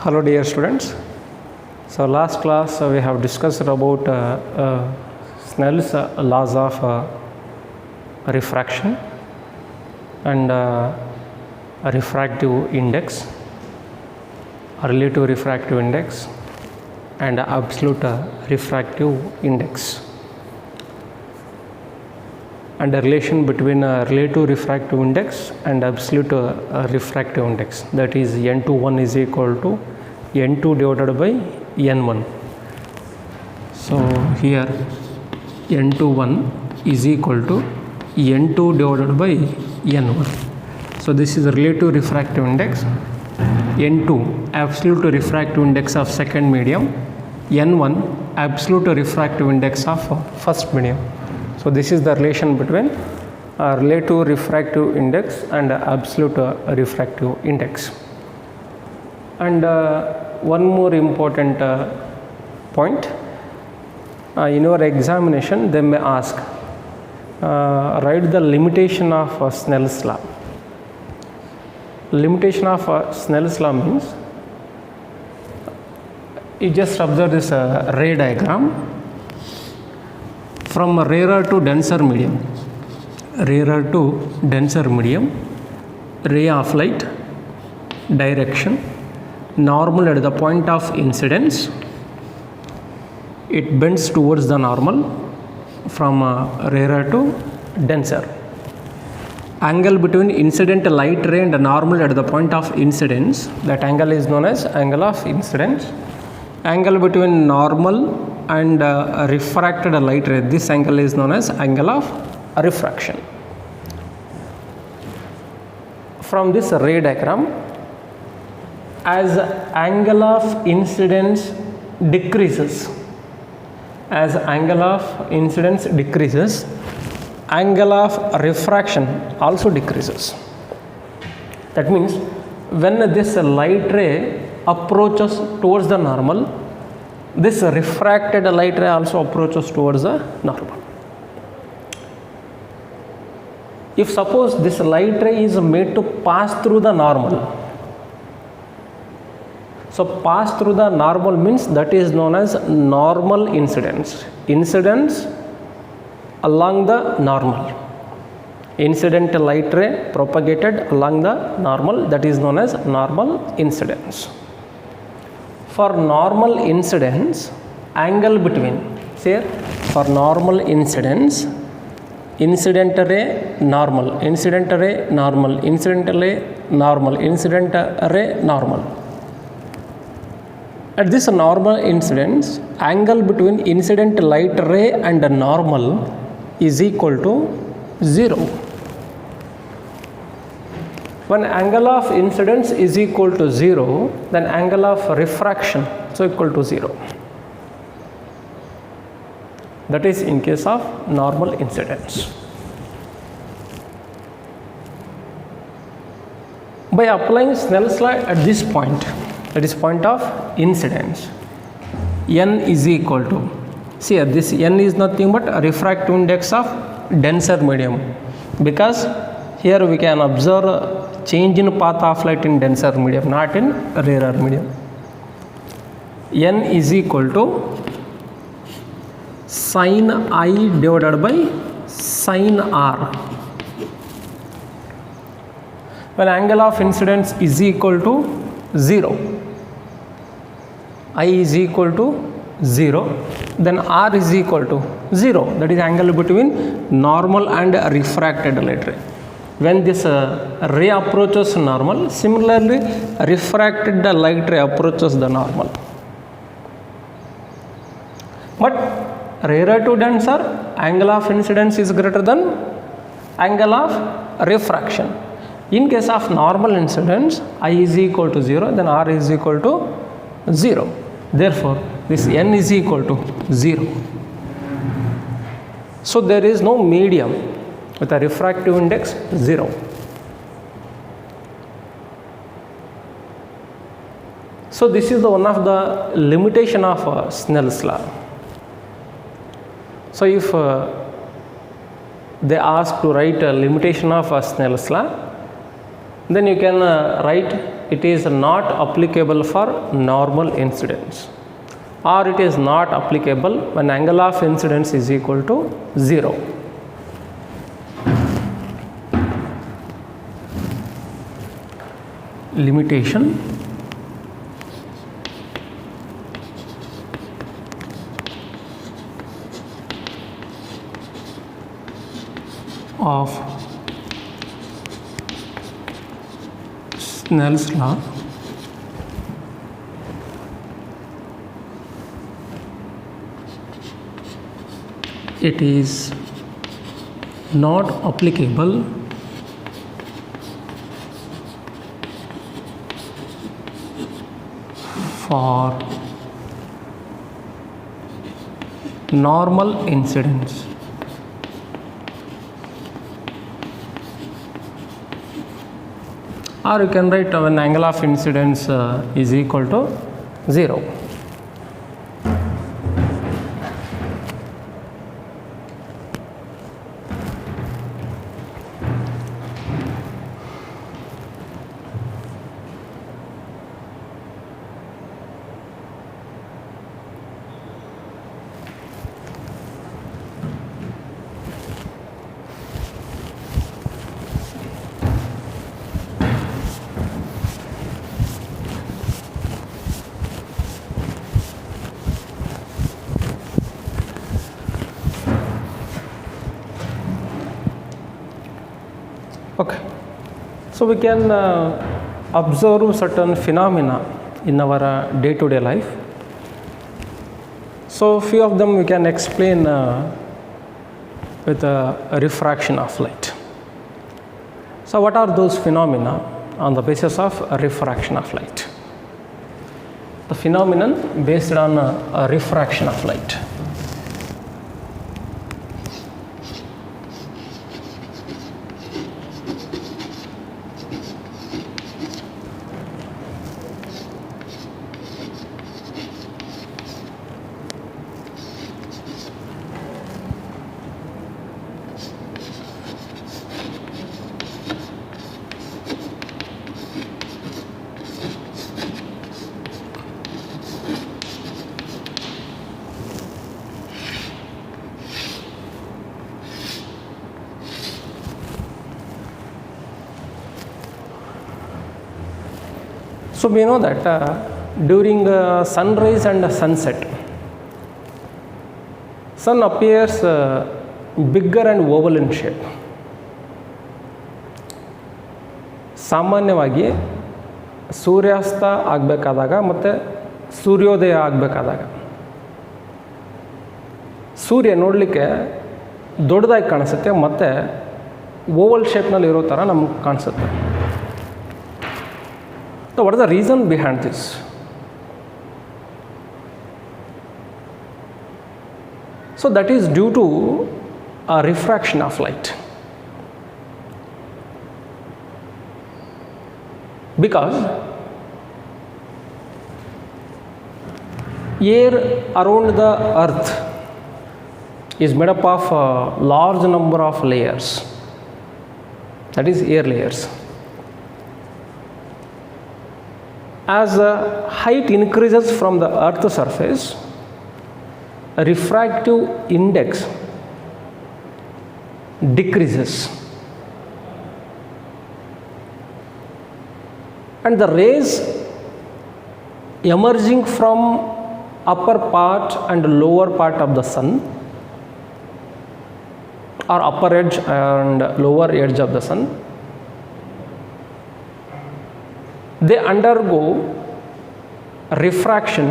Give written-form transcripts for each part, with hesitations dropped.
Hello dear students. So last class we have discussed about Snell's laws of refraction and refractive index, relative refractive index and absolute refractive index, and the relation between relative refractive index and absolute refractive index, that is n21 is equal to n2 divided by n1. So here n21 is equal to n2 divided by n1. So this is the relative refractive index, n2 absolute refractive index of second medium, n1 absolute refractive index of first medium. So this is the relation between relative refractive index and absolute refractive index. And one more important point, in your examination they may ask, write the limitation of Snell's law. Limitation of Snell's law means, you just observe this ray diagram. From rarer to denser medium, rarer to denser medium, ray of light, direction, normal at the point of incidence, it bends towards the normal from rarer to denser. Angle between incident light ray and normal at the point of incidence, that angle is known as angle of incidence. Angle between normal and refracted light ray, this angle is known as angle of refraction. From this ray diagram, as angle of incidence decreases, as angle of incidence decreases, angle of refraction also decreases. That means when this light ray approaches towards the normal, this refracted light ray also approaches towards the normal. If suppose this light ray is made to pass through the normal, so pass through the normal means that is known as normal incidence. Incidence along the normal. Incident light ray propagated along the normal, that is known as normal incidence. For normal incidence, angle between, say for normal incidence, incident ray normal, incident ray normal, incident ray normal, incident ray normal. At this normal incidence, angle between incident light ray and normal is equal to 0. When angle of incidence is equal to 0, then angle of refraction is equal to 0. That is in case of normal incidence. By applying Snell's law at this point, that is point of incidence, n is equal to, see this n is nothing but a refractive index of denser medium, because here we can observe change in path of light in denser medium, not in rarer medium. N is equal to sin I divided by sin R. When angle of incidence is equal to 0, I is equal to 0, then R is equal to 0, that is angle between normal and refracted light ray. When this ray approaches normal, similarly refracted light ray approaches the normal. But rarer to denser, angle of incidence is greater than angle of refraction. In case of normal incidence, I is equal to 0, then R is equal to 0. Therefore, this n is equal to 0. So there is no medium with a refractive index 0. So this is the one of the limitation of Snell's law. So if they ask to write a limitation of Snell's law, then you can write it is not applicable for normal incidence, or it is not applicable when angle of incidence is equal to 0. Limitation of Snell's law it is not applicable for normal incidence. Or you can write when angle of incidence is equal to 0. Okay, so we can observe certain phenomena in our day-to-day life. So few of them we can explain with a refraction of light. So what are those phenomena on the basis of a refraction of light? The phenomenon based on a refraction of light. So we know that during sunrise and sunset, sun appears bigger and oval in shape. ಸಾಮಾನ್ಯವಾಗಿ ಸೂರ್ಯಾಸ್ತ ಆಗಬೇಕಾದಾಗ ಮತ್ತು ಸೂರ್ಯೋದಯ ಆಗಬೇಕಾದಾಗ ಸೂರ್ಯ ನೋಡಲಿಕ್ಕೆ ದೊಡ್ಡದಾಗಿ ಕಾಣಿಸುತ್ತೆ ಮತ್ತು Oval ಶೇಪ್ನಲ್ಲಿ ಇರೋ ಥರ ನಮಗೆ ಕಾಣಿಸುತ್ತೆ. So what is the reason behind this? So that is due to a refraction of light. Because air around the earth is made up of a large number of layers, that is air layers. As the height increases from the earth's surface, a refractive index decreases, and the rays emerging from upper part and lower part of the sun, or upper edge and lower edge of the sun, they undergo refraction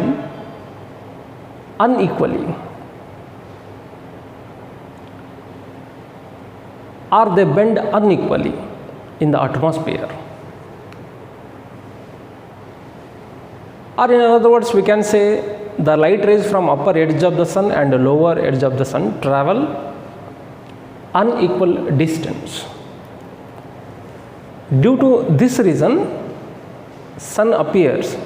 unequally, or they bend unequally in the atmosphere. Or in other words, we can say the light rays from upper edge of the sun and lower edge of the sun travel unequal distance. Due to this reason, sun appears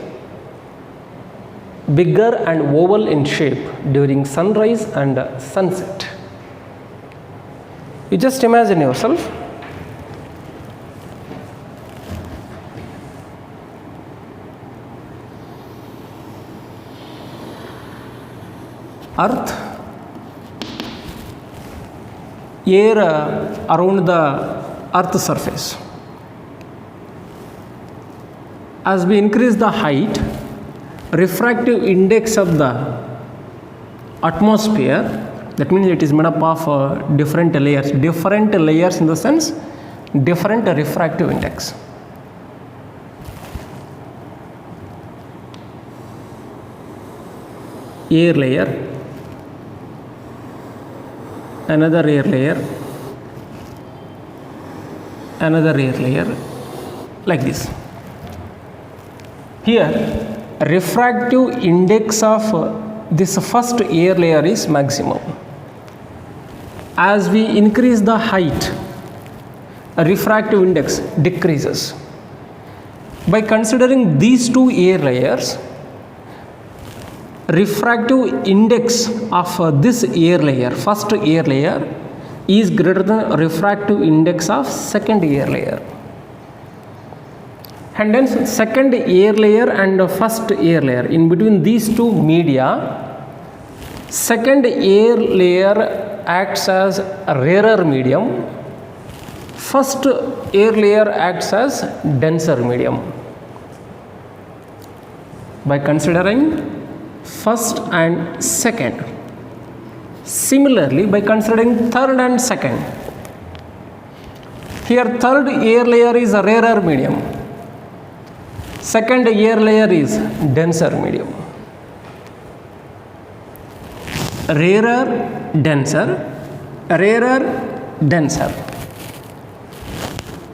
bigger and oval in shape during sunrise and sunset. You just imagine yourself, earth, air around the earth surface. As we increase the height, refractive index of the atmosphere, that means it is made up of different layers in the sense different refractive index. Air layer, another air layer, another air layer, like this. Here refractive index of this first air layer is maximum. As we increase the height, refractive index decreases. By considering these two air layers, refractive index of this air layer, first air layer, is greater than refractive index of second air layer. And then second air layer and first air layer, in between these two media, second air layer acts as a rarer medium, first air layer acts as denser medium. By considering first and second, similarly by considering third and second, here third air layer is a rarer medium, second air layer is denser medium. Rarer, denser,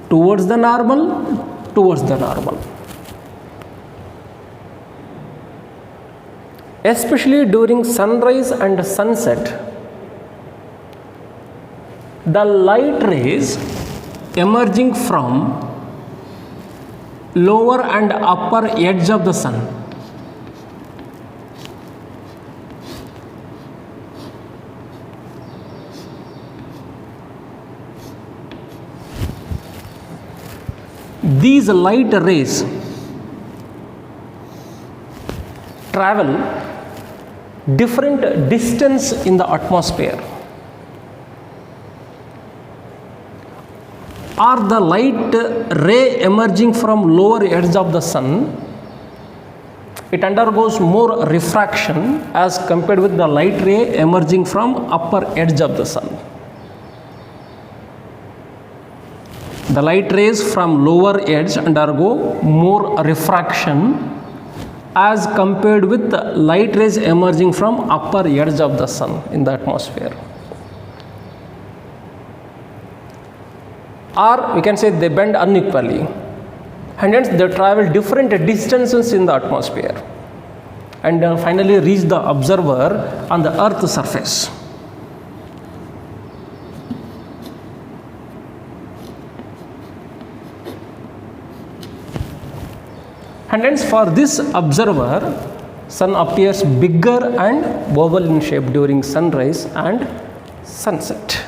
towards the normal. Especially during sunrise and sunset, the light rays emerging from lower and upper edge of the sun these light rays travel different distance in the atmosphere. Or the light ray emerging from lower edge of the sun, it undergoes more refraction as compared with the light ray emerging from upper edge of the sun. The light rays from lower edge undergo more refraction as compared with the light rays emerging from upper edge of the sun in the atmosphere. Or we can say they bend unequally, and hence they travel different distances in the atmosphere and finally reach the observer on the earth surface. And hence for this observer, sun appears bigger and oval in shape during sunrise and sunset.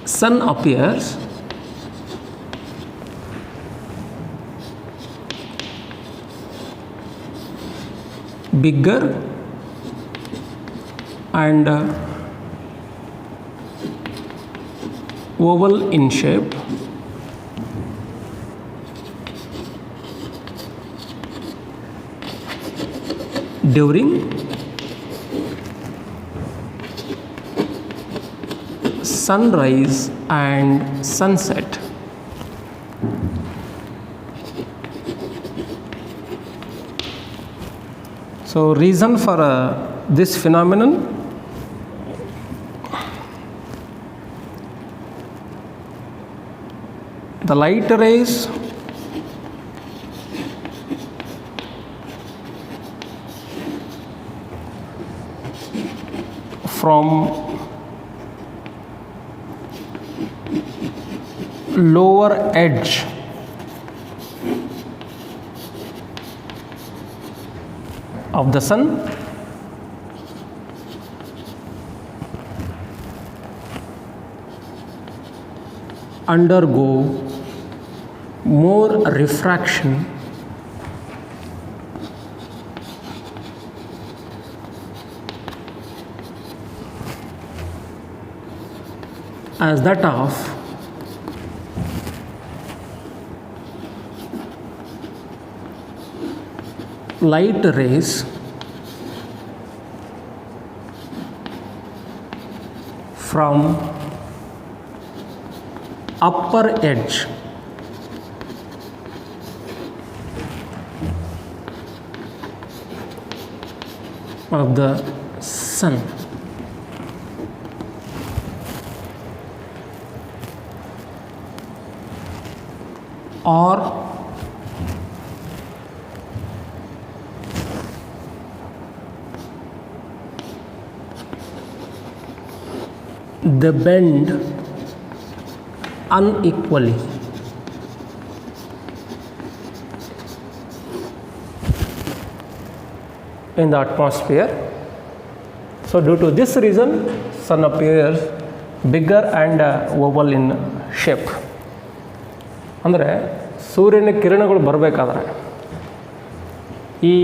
Sun appears bigger and oval in shape during sunrise and sunset. So reason for this phenomenon, the light rays from lower edge of the sun undergo more refraction as that of light rays from upper edge of the sun. Or they bend unequally. In the atmosphere. So due to this reason, sun appears bigger and oval in shape. ಅಂದರೆ ಸೂರ್ಯನ ಕಿರಣಗಳು ಬರಬೇಕಾದ್ರೆ ಈ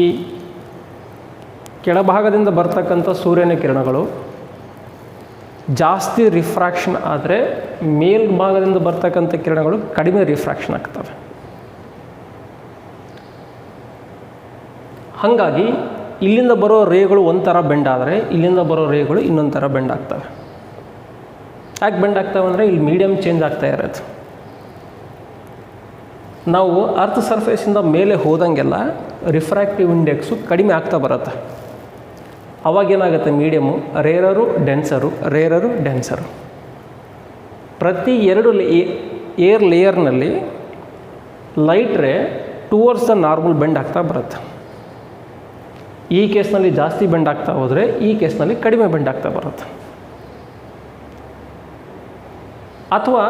ಕೆಳಭಾಗದಿಂದ ಬರ್ತಕ್ಕಂಥ ಸೂರ್ಯನ ಕಿರಣಗಳು ಜಾಸ್ತಿ refraction ಆದರೆ ಮೇಲ್ಭಾಗದಿಂದ ಬರ್ತಕ್ಕಂಥ ಕಿರಣಗಳು ಕಡಿಮೆ ರಿಫ್ರಾಕ್ಷನ್ ಆಗ್ತವೆ. ಹಾಗಾಗಿ ಇಲ್ಲಿಂದ ಬರೋ ರೇಗಳು ಒಂಥರ ಬೆಂಡ್ ಆದರೆ ಇಲ್ಲಿಂದ ಬರೋ ರೇಗಳು ಇನ್ನೊಂದು ಥರ ಬೆಂಡ್ ಆಗ್ತವೆ. ಯಾಕೆ ಬೆಂಡ್ ಆಗ್ತವೆ ಅಂದರೆ ಇಲ್ಲಿ ಮೀಡಿಯಮ್ ಚೇಂಜ್ ಆಗ್ತಾ ಇರೋದು. ನಾವು ಅರ್ತ್ ಸರ್ಫೇಸಿಂದ ಮೇಲೆ ಹೋದಂಗೆಲ್ಲ ರಿಫ್ರಾಕ್ಟಿವ್ ಇಂಡೆಕ್ಸು ಕಡಿಮೆ ಆಗ್ತಾ ಬರುತ್ತೆ. ಅವಾಗೇನಾಗುತ್ತೆ, medium rarer denser rarer denser. ಪ್ರತಿ ಎರಡು ಏರ್ ಲೇಯರ್ನಲ್ಲಿ light ray towards the normal bend ಆಗ್ತಾ ಬರುತ್ತೆ. ಈ ಕೇಸ್ನಲ್ಲಿ ಜಾಸ್ತಿ ಬೆಂಡ್ ಆಗ್ತಾ ಹೋದರೆ ಈ ಕೇಸ್ನಲ್ಲಿ ಕಡಿಮೆ ಬೆಂಡ್ ಆಗ್ತಾ ಬರುತ್ತೆ. ಅಥವಾ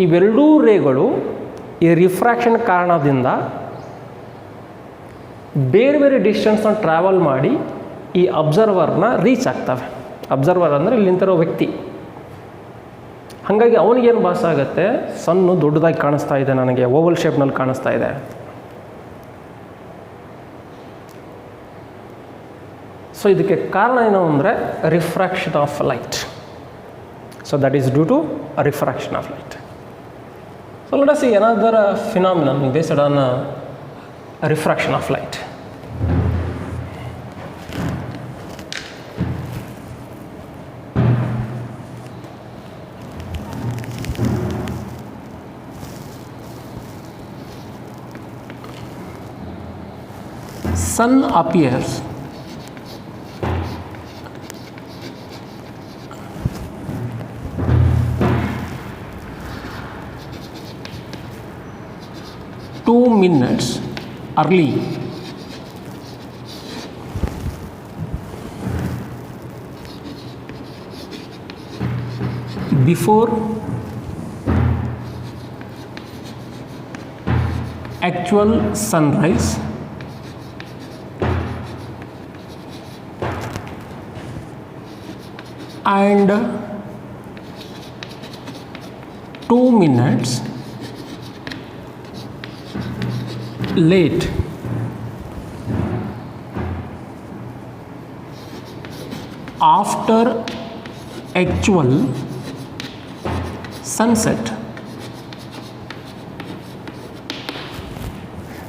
ಇವೆರಡೂ ರೇಗಳು ಈ ರಿಫ್ರಾಕ್ಷನ್ ಕಾರಣದಿಂದ ಬೇರೆ ಬೇರೆ ಡಿಸ್ಟೆನ್ಸ್ನ ಟ್ರಾವೆಲ್ ಮಾಡಿ ಈ ಅಬ್ಸರ್ವರ್ನ ರೀಚ್ ಆಗ್ತವೆ. ಅಬ್ಸರ್ವರ್ ಅಂದರೆ ಇಲ್ಲಿ ನಿಂತಿರೋ ವ್ಯಕ್ತಿ. ಹಾಗಾಗಿ ಅವನಿಗೇನು ಭಾಸ ಆಗುತ್ತೆ, ಸನ್ನು ದೊಡ್ಡದಾಗಿ ಕಾಣಿಸ್ತಾ ಇದೆ, ನನಗೆ ಓವಲ್ ಶೇಪ್ನಲ್ಲಿ ಕಾಣಿಸ್ತಾ ಇದೆ. ಸೊ ಇದಕ್ಕೆ ಕಾರಣ ಏನು ಅಂದರೆ refraction of light. So that is due to refraction of light. So let us see another phenomenon based on refraction of light. Sun appears minutes early before actual sunrise and 2 minutes late after actual sunset.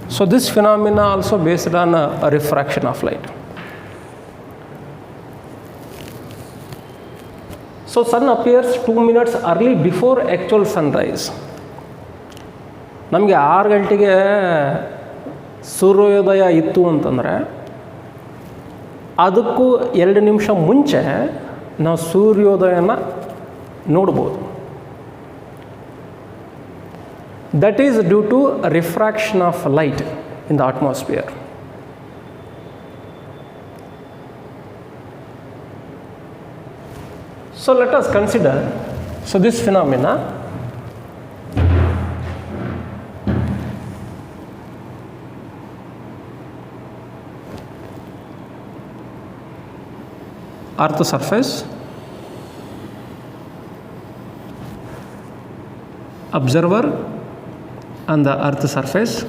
So this phenomena also based on a refraction of light. So sun appears 2 minutes early before actual sunrise. ನಮಗೆ 6 ಗಂಟೆಗೆ ಸೂರ್ಯೋದಯ ಇತ್ತು ಅಂತಂದರೆ ಅದಕ್ಕೂ 2 ನಿಮಿಷ ಮುಂಚೆ ನಾವು ಸೂರ್ಯೋದಯನ ನೋಡ್ಬೋದು. That is due to refraction of light in the atmosphere. So let us consider, so this phenomena earth surface, observer on the earth surface.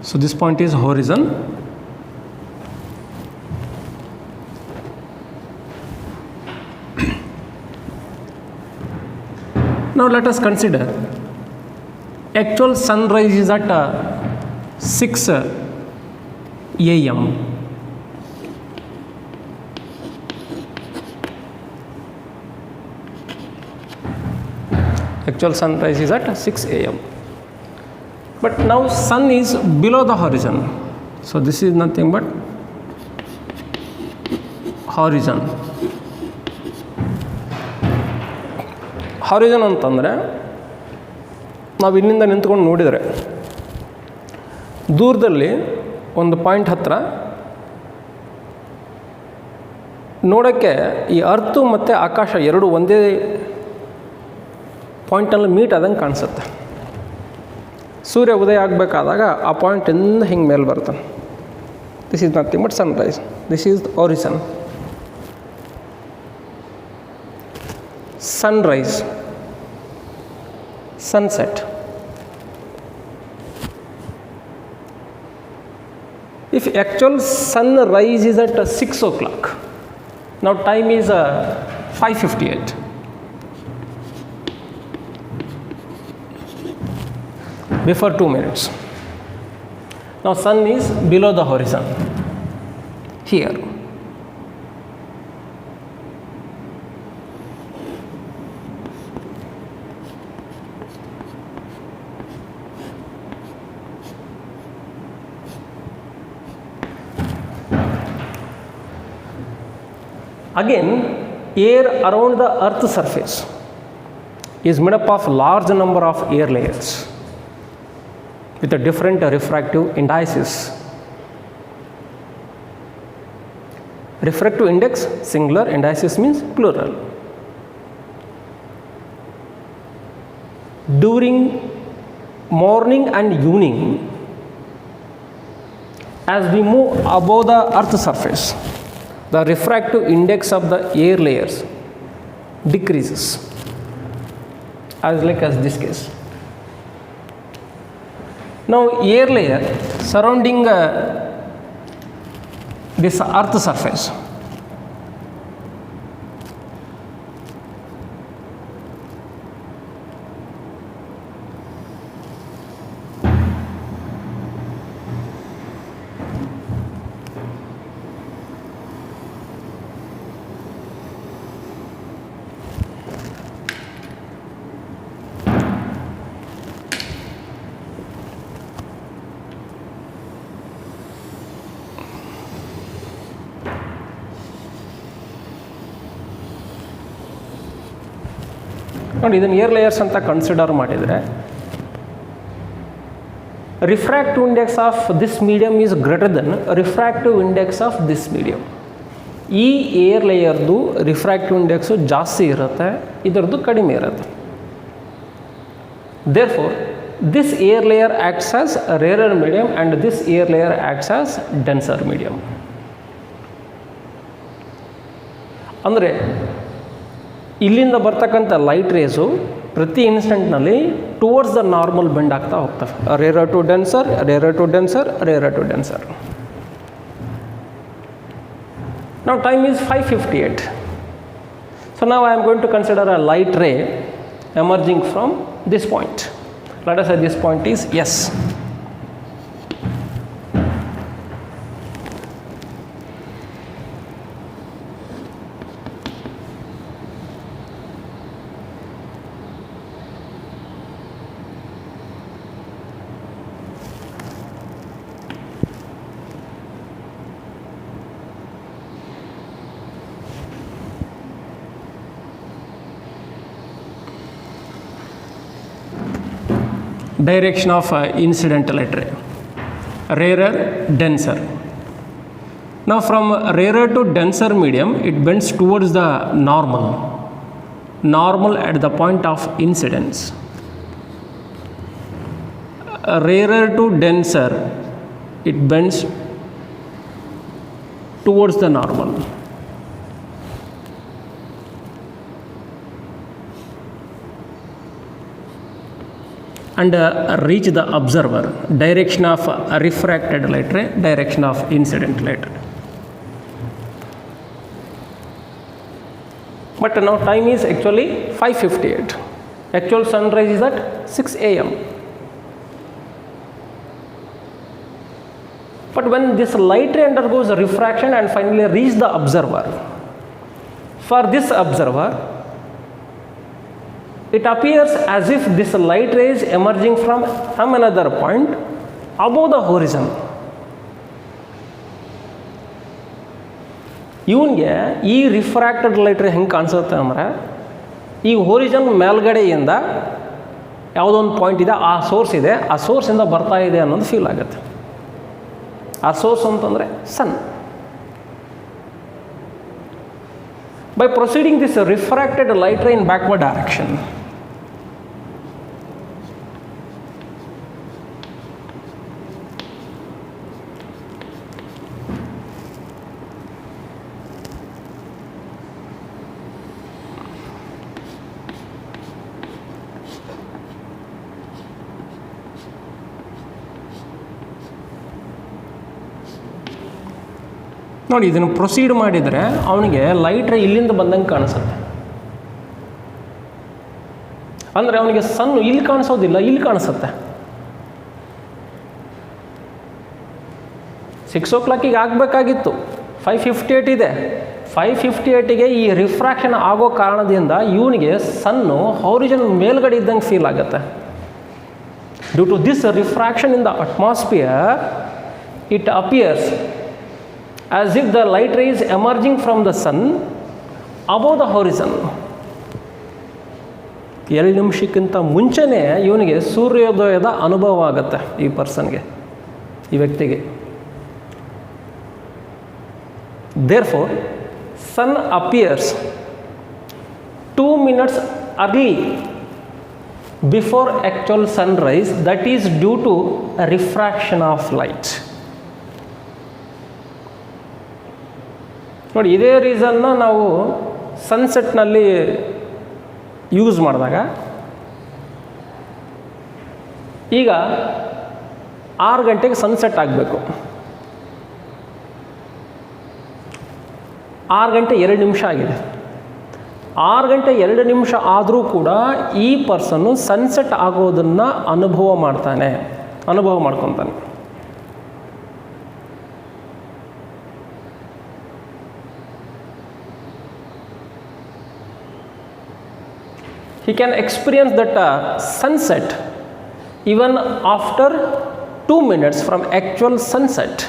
So this point is horizon. Now let us consider actual sunrise is at 6 a.m. Actual sunrise is at 6 a.m. But now sun is below the horizon. So this is nothing but horizon. Horizon ಅಂತಂದರೆ ನಾವು ಇಲ್ಲಿಂದ ನಿಂತ್ಕೊಂಡು ನೋಡಿದರೆ ದೂರದಲ್ಲಿ ಒಂದು point ಹತ್ತಿರ ನೋಡೋಕ್ಕೆ ಈ ಅರ್ತು ಮತ್ತು ಆಕಾಶ ಎರಡು ಒಂದೇ ಪಾಯಿಂಟಲ್ಲಿ ಮೀಟ್ ಆದಂಗೆ ಕಾಣಿಸುತ್ತೆ. ಸೂರ್ಯ ಉದಯ ಆಗಬೇಕಾದಾಗ ಆ ಪಾಯಿಂಟಿಂದ ಹಿಂಗೆ ಮೇಲೆ ಬರ್ತಾನೆ. This is nothing but Sunrise. This is horizon. sunrise, sunset. If actual sunrise is at 6 o'clock, now time is 5:58. Before 2 minutes. Now sun is below the horizon here. Again, air around the earth's surface is made up of large number of air layers with a different refractive indices. Refractive index singular, indices means plural. During morning and evening, as we move above the earth's surface, the refractive index of the air layers decreases, as this case. Now air layer surrounding this earth surface ನೋಡಿ ಇದನ್ನು air layers ಅಂತ consider ಮಾಡಿದರೆ refractive index of this medium is greater than refractive index of this medium. ಈ air ಲೇಯರ್ದು refractive index ಜಾಸ್ತಿ ಇರುತ್ತೆ, ಇದರದ್ದು ಕಡಿಮೆ ಇರುತ್ತೆ. Therefore this air layer acts as rarer medium and this air layer acts as denser medium. ಅಂದರೆ ಇಲ್ಲಿಂದ ಬರ್ತಕ್ಕಂಥ ಲೈಟ್ ರೇಸು ಪ್ರತಿ ಇನ್ಸ್ಟೆಂಟ್ನಲ್ಲಿ ಟುವರ್ಡ್ಸ್ ದ ನಾರ್ಮಲ್ ಬೆಂಡ್ ಆಗ್ತಾ ಹೋಗ್ತವೆ. Rarer to denser, rarer to denser, rarer to denser. Now time is 5:58. So now I am going to consider a light ray emerging from this point. Let us say this point is S. Direction of incident light ray, rarer, denser. Now from rarer to denser medium, it bends towards the normal at the point of incidence. rarer to denser, it bends towards the normal. And reach the observer. Direction of refracted light ray, direction of incident light ray. But now time is actually 5:58. Actual sunrise is at 6 a.m. But when this light ray undergoes refraction and finally reaches the observer, for this observer, it appears as if this light ray is emerging from another point above the horizon. ಇವನಿಗೆ ಈ refracted light ray ಹೆಂಗೆ ಕಾಣಿಸುತ್ತೆ ಅಂದರೆ, ಈ ಹೋರಿಜನ್ ಮೇಲ್ಗಡೆಯಿಂದ ಯಾವುದೋ ಒಂದು point ಇದೆ, ಆ ಸೋರ್ಸ್ ಇದೆ, ಆ ಸೋರ್ಸಿಂದ ಬರ್ತಾ ಇದೆ ಅನ್ನೋದು ಫೀಲ್ ಆಗುತ್ತೆ. ಆ ಸೋರ್ಸ್ ಅಂತಂದರೆ ಸನ್. By proceeding this refracted light ray in backward direction, ನೋಡಿ ಇದನ್ನು ಪ್ರೊಸೀಡ್ ಮಾಡಿದರೆ ಅವನಿಗೆ ಲೈಟ್ ರೇ ಇಲ್ಲಿಂದ ಬಂದಂಗೆ ಕಾಣಿಸುತ್ತೆ. ಅಂದರೆ ಅವನಿಗೆ ಸನ್ನು ಇಲ್ಲಿ ಕಾಣಿಸೋದಿಲ್ಲ, ಇಲ್ಲಿ ಕಾಣಿಸುತ್ತೆ. 6 o'clock ಆಗಬೇಕಾಗಿತ್ತು, 5:58 ಇದೆ. 5:58ಗೆ ಈ ರಿಫ್ರಾಕ್ಷನ್ ಆಗೋ ಕಾರಣದಿಂದ ಇವನಿಗೆ ಸನ್ನು ಹಾರಿಜನ್ ಮೇಲ್ಗಡೆ ಇದ್ದಂಗೆ ಫೀಲ್ ಆಗುತ್ತೆ. Due to this refraction in the atmosphere, it appears as if the light ray is emerging from the sun above the horizon. 2 ನಿಮಿಷಕ್ಕಿಂತ ಮುಂಚೆನೇ ಇವನಿಗೆ ಸೂರ್ಯೋದಯದ ಅನುಭವ ಆಗುತ್ತೆ ಈ ಪರ್ಸನ್ಗೆ, ಈ ವ್ಯಕ್ತಿಗೆ. Therefore, sun appears 2 minutes early before actual sunrise. That is due to a refraction of light. ನೋಡಿ, ಇದೇ ರೀಸನ್ನ ನಾವು ಸನ್ಸೆಟ್ನಲ್ಲಿ ಯೂಸ್ ಮಾಡಿದಾಗ, ಈಗ 6 ಗಂಟೆಗೆ ಸನ್ಸೆಟ್ ಆಗಬೇಕು, 6 ಗಂಟೆ 2 ನಿಮಿಷ ಆಗಿದೆ. 6 ಗಂಟೆ 2 ನಿಮಿಷ ಆದರೂ ಕೂಡ ಈ ಪರ್ಸನ್ನು ಸನ್ಸೆಟ್ ಆಗೋದನ್ನು ಅನುಭವ ಮಾಡ್ಕೊತಾನೆ. He can experience that sunset even after 2 minutes from actual sunset.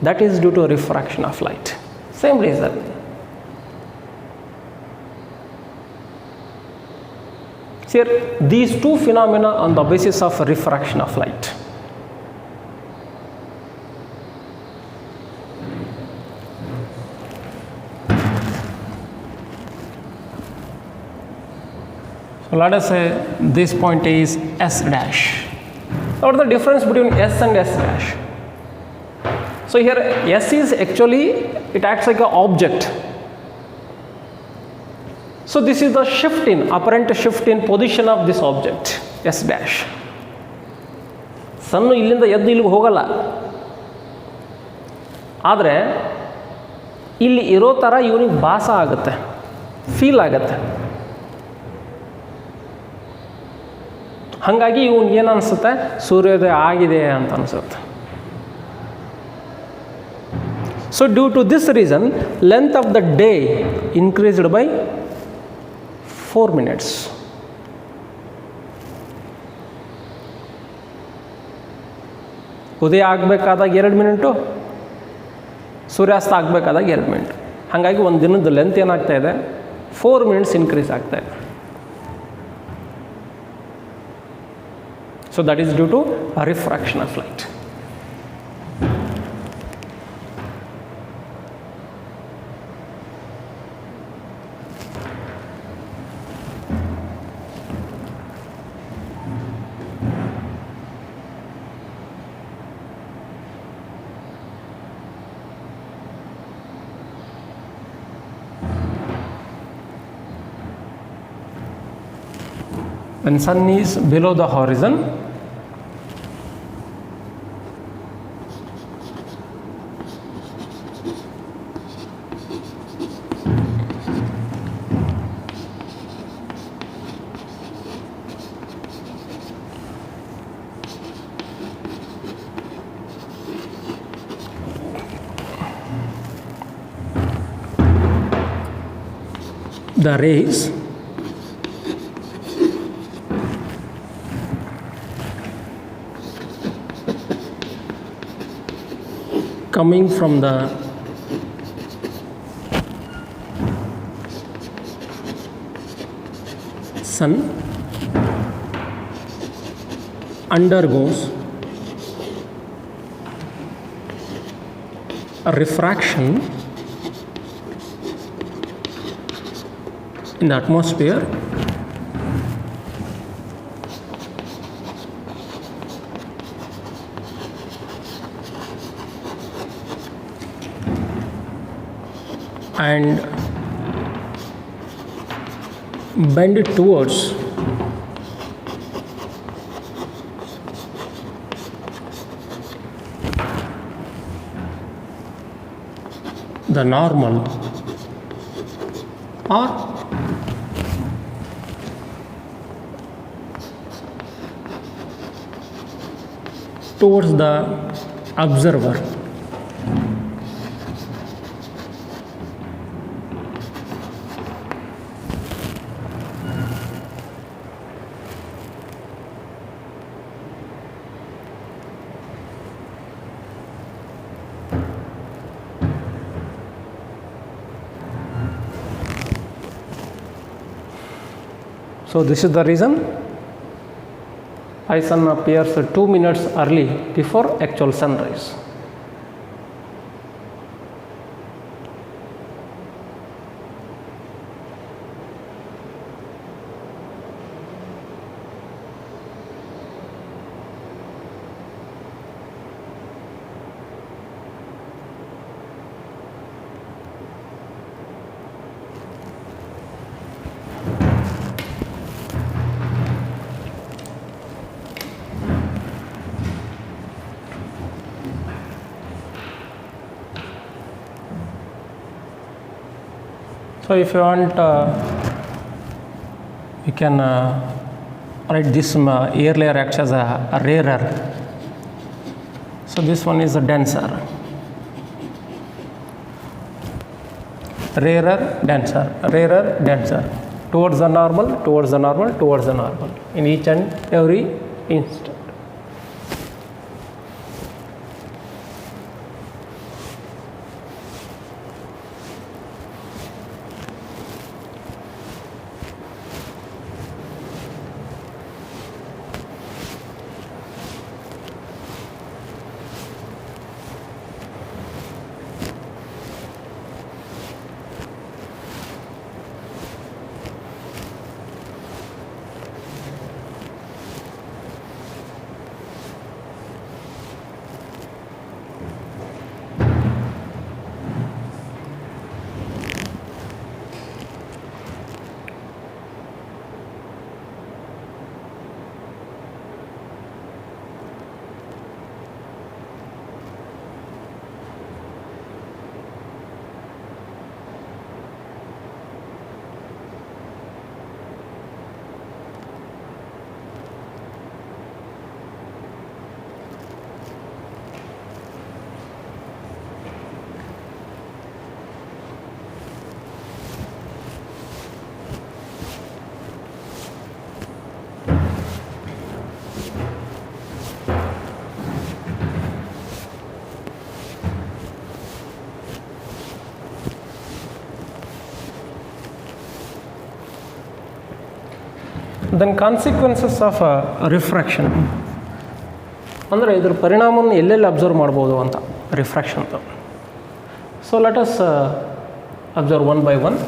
That is due to refraction of light. Same reason. Here, these two phenomena on the basis of refraction of light. So let us say this point is S dash. What is the difference between S and S dash? So here S is actually, it acts like an object. So this is the apparent shift in position of this object, S dash. Sun ಇಲ್ಲಿಂದ ಎದ್ದು ಇಲ್ಲಿಗೆ ಹೋಗಲ್ಲ, ಆದರೆ ಇಲ್ಲಿ ಇರೋ ಥರ ಇವನಿಗೆ ಭಾಸ ಆಗುತ್ತೆ, ಫೀಲ್ ಆಗುತ್ತೆ. ಹಾಗಾಗಿ ಇವನಿಗೆ ಏನು ಅನಿಸುತ್ತೆ, ಸೂರ್ಯೋದಯ ಆಗಿದೆ ಅಂತ ಅನಿಸುತ್ತೆ. So due to this reason, length of the day increased by 4 minutes. ಉದಯ ಆಗಬೇಕಾದಾಗ 2 ಮಿನಿಟು, ಸೂರ್ಯಾಸ್ತ ಆಗಬೇಕಾದಾಗ 2 ಮಿನಿಟ್. ಹಾಗಾಗಿ ಒಂದು ದಿನದ ಲೆಂತ್ ಏನಾಗ್ತಾ ಇದೆ, 4 minutes ಇನ್ಕ್ರೀಸ್ ಆಗ್ತಾ ಇದೆ. So that is due to a refraction of light. when sun is below the horizon, the rays coming from the sun undergoes a refraction in the atmosphere and bend towards the normal or towards the observer. So this is the reason high sun appears 2 minutes early before actual sunrise. So if you want, you can write this air layer acts as a rarer. So this one is a denser. Rarer, denser, rarer, denser. Towards the normal, towards the normal, towards the normal in each and every instant. Then consequences of refraction ಅಂದರೆ ಇದರ ಪರಿಣಾಮವನ್ನು ಎಲ್ಲೆಲ್ಲಿ observe ಮಾಡ್ಬೋದು ಅಂತ refraction. So let us observe one by one.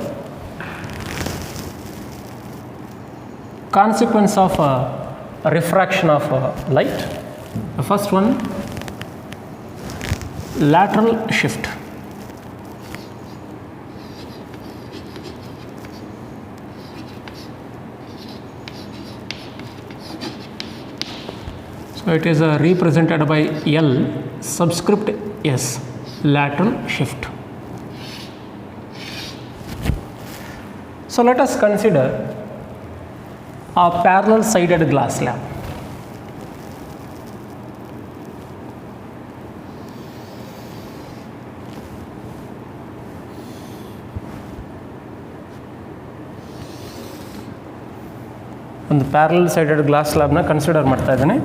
Consequence of refraction of light. The first one, lateral shift. So it is represented by L subscript S, lateral shift. So let us consider a parallel sided glass slab. ಒಂದು parallel sided glass ಸ್ಲ್ಯಾಬ್ನ consider ಮಾಡ್ತಾ ಇದ್ದೇನೆ.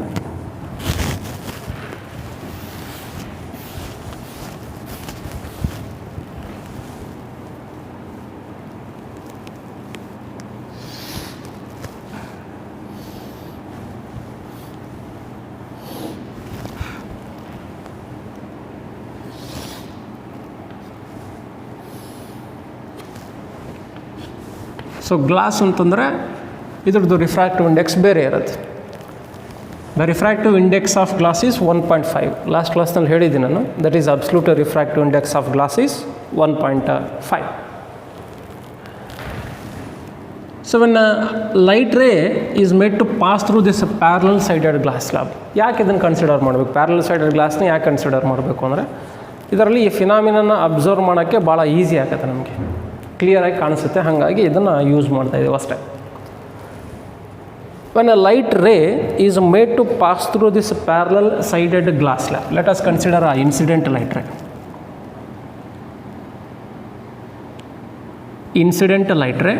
So glass ಅಂತಂದರೆ ಇದ್ರದ್ದು refractive index ಬೇರೆ ಇರುತ್ತೆ. The refractive index of glass is 1.5. Last ಕ್ಲಾಸ್ನಲ್ಲಿ ಹೇಳಿದ್ದೀನಿ ನಾನು. That is absolute refractive index of glass is 1.5. So when light ray is made to pass through this parallel sided glass slab. ಯಾಕೆ ಇದನ್ನು consider ಮಾಡಬೇಕು? Parallel sided ಗ್ಲಾಸ್ನ ಯಾಕೆ consider ಮಾಡಬೇಕು ಅಂದರೆ ಇದರಲ್ಲಿ ಈ ಫಿನಾಮಿನನ್ನ ಅಬ್ಸರ್ವ್ ಮಾಡೋಕ್ಕೆ ಭಾಳ ಈಸಿ ಆಗುತ್ತೆ, ನಮಗೆ ಕ್ಲಿಯರಾಗಿ ಕಾಣಿಸುತ್ತೆ. ಹಾಗಾಗಿ ಇದನ್ನು ಯೂಸ್ ಮಾಡ್ತಾಯಿದ್ದೀವಿ ಅಷ್ಟೇ. When a light ray is made to pass through this parallel sided glass slab, let us consider a incident light ray. Incident light ray,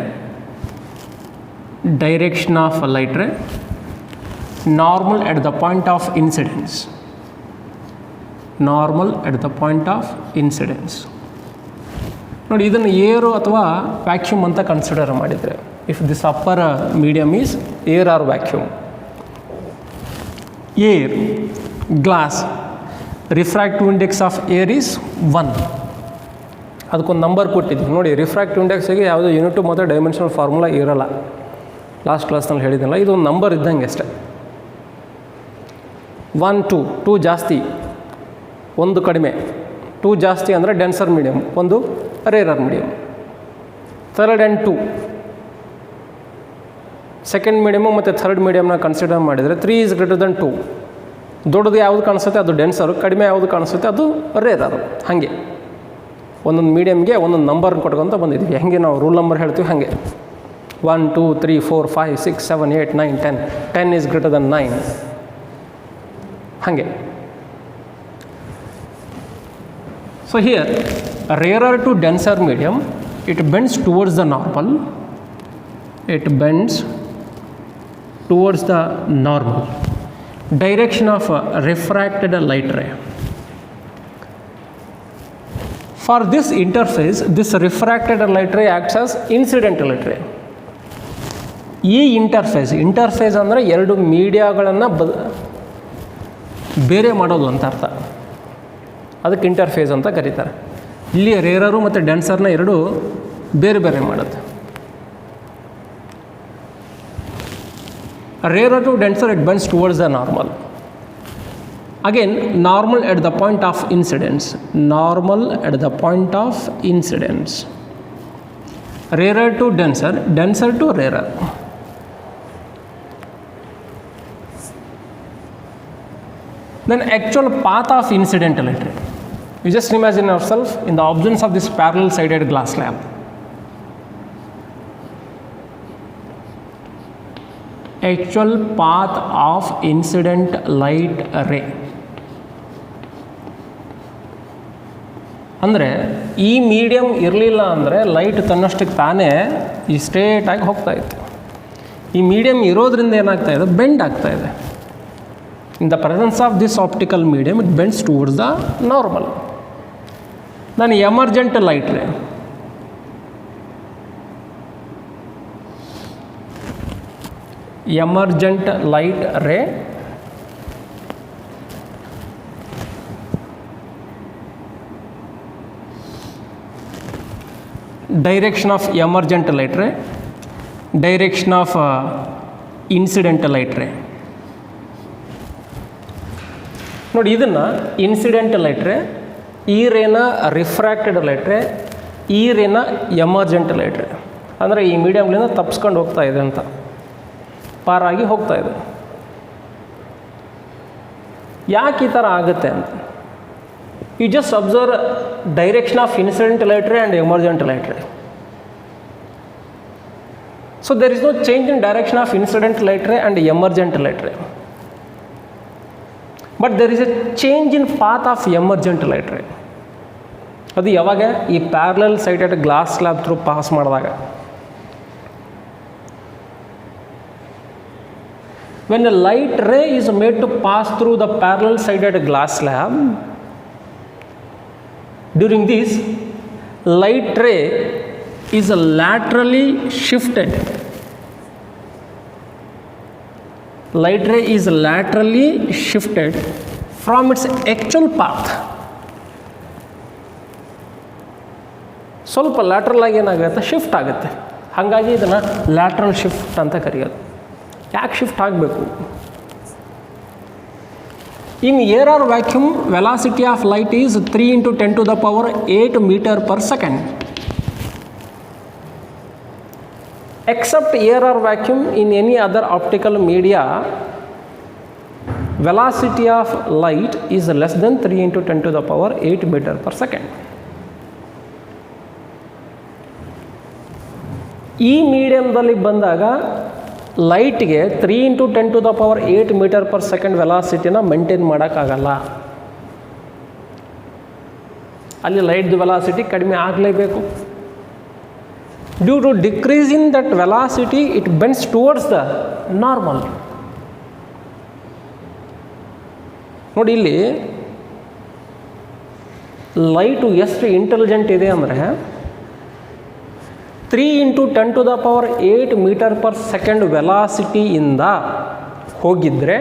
direction of a light ray, normal at the point of incidence, normal at the point of incidence. ನೋಡಿ, ಇದನ್ನು ಏರು ಅಥವಾ vacuum ಅಂತ consider ಮಾಡಿದರೆ, if this upper medium is air or vacuum, air, glass, refractive index of air is 1. ಅದಕ್ಕೊಂದು number ಕೊಟ್ಟಿದ್ದೀವಿ ನೋಡಿ. Refractive ಇಂಡೆಕ್ಸಿಗೆ ಯಾವುದೇ ಯೂನಿಟು ಮತ್ತು ಡೈಮೆನ್ಷನಲ್ ಫಾರ್ಮುಲಾ ಇರೋಲ್ಲ. ಲಾಸ್ಟ್ ಕ್ಲಾಸ್ನಲ್ಲಿ ಹೇಳಿದ್ನಲ್ಲ, ಇದೊಂದು ನಂಬರ್ ಇದ್ದಂಗೆ ಅಷ್ಟೇ. 1, 2 ಜಾಸ್ತಿ, 1 ಕಡಿಮೆ. 2 ಜಾಸ್ತಿ ಅಂದರೆ denser medium, 1 rarer medium. 3rd and 2 second medium ಮತ್ತು ಥರ್ಡ್ ಮೀಡಿಯಮ್ನ ಕನ್ಸಿಡರ್ ಮಾಡಿದರೆ 3 ಈಸ್ ಗ್ರೇಟರ್ ದೆನ್ 2. ದೊಡ್ಡದು ಯಾವುದು ಕಾಣಿಸುತ್ತೆ ಅದು ಡೆನ್ಸರು, ಕಡಿಮೆ ಯಾವುದು ಕಾಣಿಸುತ್ತೆ ಅದು ರೇರರು. ಹಾಗೆ ಒಂದೊಂದು ಮೀಡಿಯಮ್ಗೆ ಒಂದೊಂದು ನಂಬರ್ ಕೊಟ್ಕೊಂತ ಬಂದಿದ್ವಿ. ಹಾಗೆ ನಾವು ರೂಲ್ ನಂಬರ್ ಹೇಳ್ತೀವಿ ಹಾಗೆ 1, 2, 3, 4, 5, 6, 7, 8, 9, 10. 10 ಈಸ್ ಗ್ರೇಟರ್ ದೆನ್ 9. ಹಾಗೆ. So here rarer to denser medium, it bends towards the normal. It bends towards the normal direction of a refracted light ray. For this interface, this refracted light ray acts as incident light ray. ಈ interface ಅಂದರೆ ಎರಡು ಮೀಡಿಯಾಗಳನ್ನು ಬೇರೆ ಮಾಡೋದು ಅಂತ ಅರ್ಥ. ಅದಕ್ಕೆ interface ಅಂತ ಕರೀತಾರೆ. ಇಲ್ಲಿ ರೇರರು ಮತ್ತು ಡೆನ್ಸರ್ನ ಎರಡು ಬೇರೆ ಬೇರೆ ಮಾಡುತ್ತೆ. rarer to denser, it bends towards the normal. Again, normal at the point of incidence, normal at the point of incidence. Rarer to denser, denser to rarer. Then actual path of incident light ray. You just imagine yourself in the absence of this parallel sided glass slab. Actual path of incident light ray. ಅಂದರೆ ಈ medium ಇರಲಿಲ್ಲ ಅಂದರೆ light ತನ್ನಷ್ಟಕ್ಕೆ ತಾನೇ ಈ ಸ್ಟ್ರೇಟಾಗಿ ಹೋಗ್ತಾ ಇತ್ತು. ಈ ಮೀಡಿಯಮ್ ಇರೋದ್ರಿಂದ ಏನಾಗ್ತಾ ಇದೆ, ಬೆಂಡ್ ಆಗ್ತಾ ಇದೆ. In the presence of this optical medium it bends towards the normal. ನಾನು emergent light ray, emergent light ray direction of emergent light ray, direction of incident light ray. ನೋಡಿ, ಇದನ್ನು ಇನ್ಸಿಡೆಂಟ್ ಲೈಟ್ ರೇ, ಈ ರೇನ refracted light ray, ಈ ರೇನ emergent light ರೇ. ಅಂದರೆ ಈ ಮೀಡಿಯಮ್ಲಿಂದ ತಪ್ಪಿಸ್ಕೊಂಡು ಹೋಗ್ತಾ ಇದೆ ಅಂತ, ಪಾರಾಗಿ ಹೋಗ್ತಾ ಇದೆ. ಯಾಕೆ ಈ ಥರ ಆಗುತ್ತೆ ಅಂತ, you just observe direction of incident light ray and emergent light ray. So there is no change in direction of incident light ray and emergent light ray, but there is a change in path of emergent light ray. ಅದು ಯಾವಾಗ? ಈ parallel sided glass slab through pass ಮಾಡಿದಾಗ. When a light ray is made to pass through the parallel sided glass slab, during this light ray is laterally shifted. Light ray is laterally shifted from its actual path. ಸ್ವಲ್ಪ lateral ಆಗಿ ಏನಾಗುತ್ತೆ, shift ಆಗುತ್ತೆ. ಹಾಗಾಗಿ ಇದನ್ನು lateral shift ಅಂತ ಕರೆಯೋದು. ಯಾಕೆ shift ಆಗಬೇಕು? In air or vacuum velocity of light is 3 × 10⁸ metre per second. Except air or vacuum in any other optical media, velocity of light is less than 3 × 10⁸ meter per second. ಈ ಮೀಡಿಯಮ್ದಲ್ಲಿ ಬಂದಾಗ ಲೈಟ್ಗೆ 3 × 10⁸ metre per second ವೆಲಾಸಿಟಿನ maintain ಮಾಡೋಕ್ಕಾಗಲ್ಲ. ಅಲ್ಲಿ ಲೈಟ್ದು velocity ಕಡಿಮೆ ಆಗಲೇಬೇಕು. Due to decrease in that velocity it bends towards the normal. ನೋಡಿ, ಇಲ್ಲಿ ಲೈಟು ಎಷ್ಟು ಇಂಟೆಲಿಜೆಂಟ್ ಇದೆ ಅಂದರೆ 3 × 10⁸ ಮೀಟರ್ ಪರ್ ಸೆಕೆಂಡ್ ವೆಲಾಸಿಟಿಯಿಂದ ಹೋಗಿದ್ದರೆ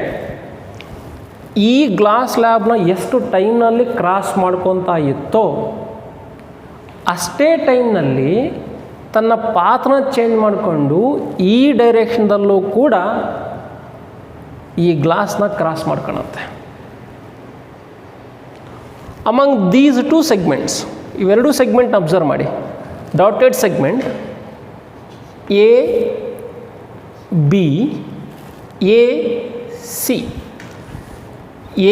ಈ ಗ್ಲಾಸ್ ಲ್ಯಾಬ್ನ ಎಷ್ಟು ಟೈಮ್ನಲ್ಲಿ ಕ್ರಾಸ್ ಮಾಡ್ಕೊತಾ ಇತ್ತೋ ಅಷ್ಟೇ ಟೈಮ್ನಲ್ಲಿ ತನ್ನ ಪಾತ್ನ ಚೇಂಜ್ ಮಾಡಿಕೊಂಡು ಈ ಡೈರೆಕ್ಷನ್ದಲ್ಲೂ ಕೂಡ ಈ ಗ್ಲಾಸ್ನ ಕ್ರಾಸ್ ಮಾಡ್ಕೊಳುತ್ತೆ. ಅಮಂಗ್ ದೀಸ್ 2 ಸೆಗ್ಮೆಂಟ್ಸ್, ಇವೆರಡೂ ಸೆಗ್ಮೆಂಟ್ನ ಅಬ್ಸರ್ವ್ ಮಾಡಿ. Dotted segment A, B, AC.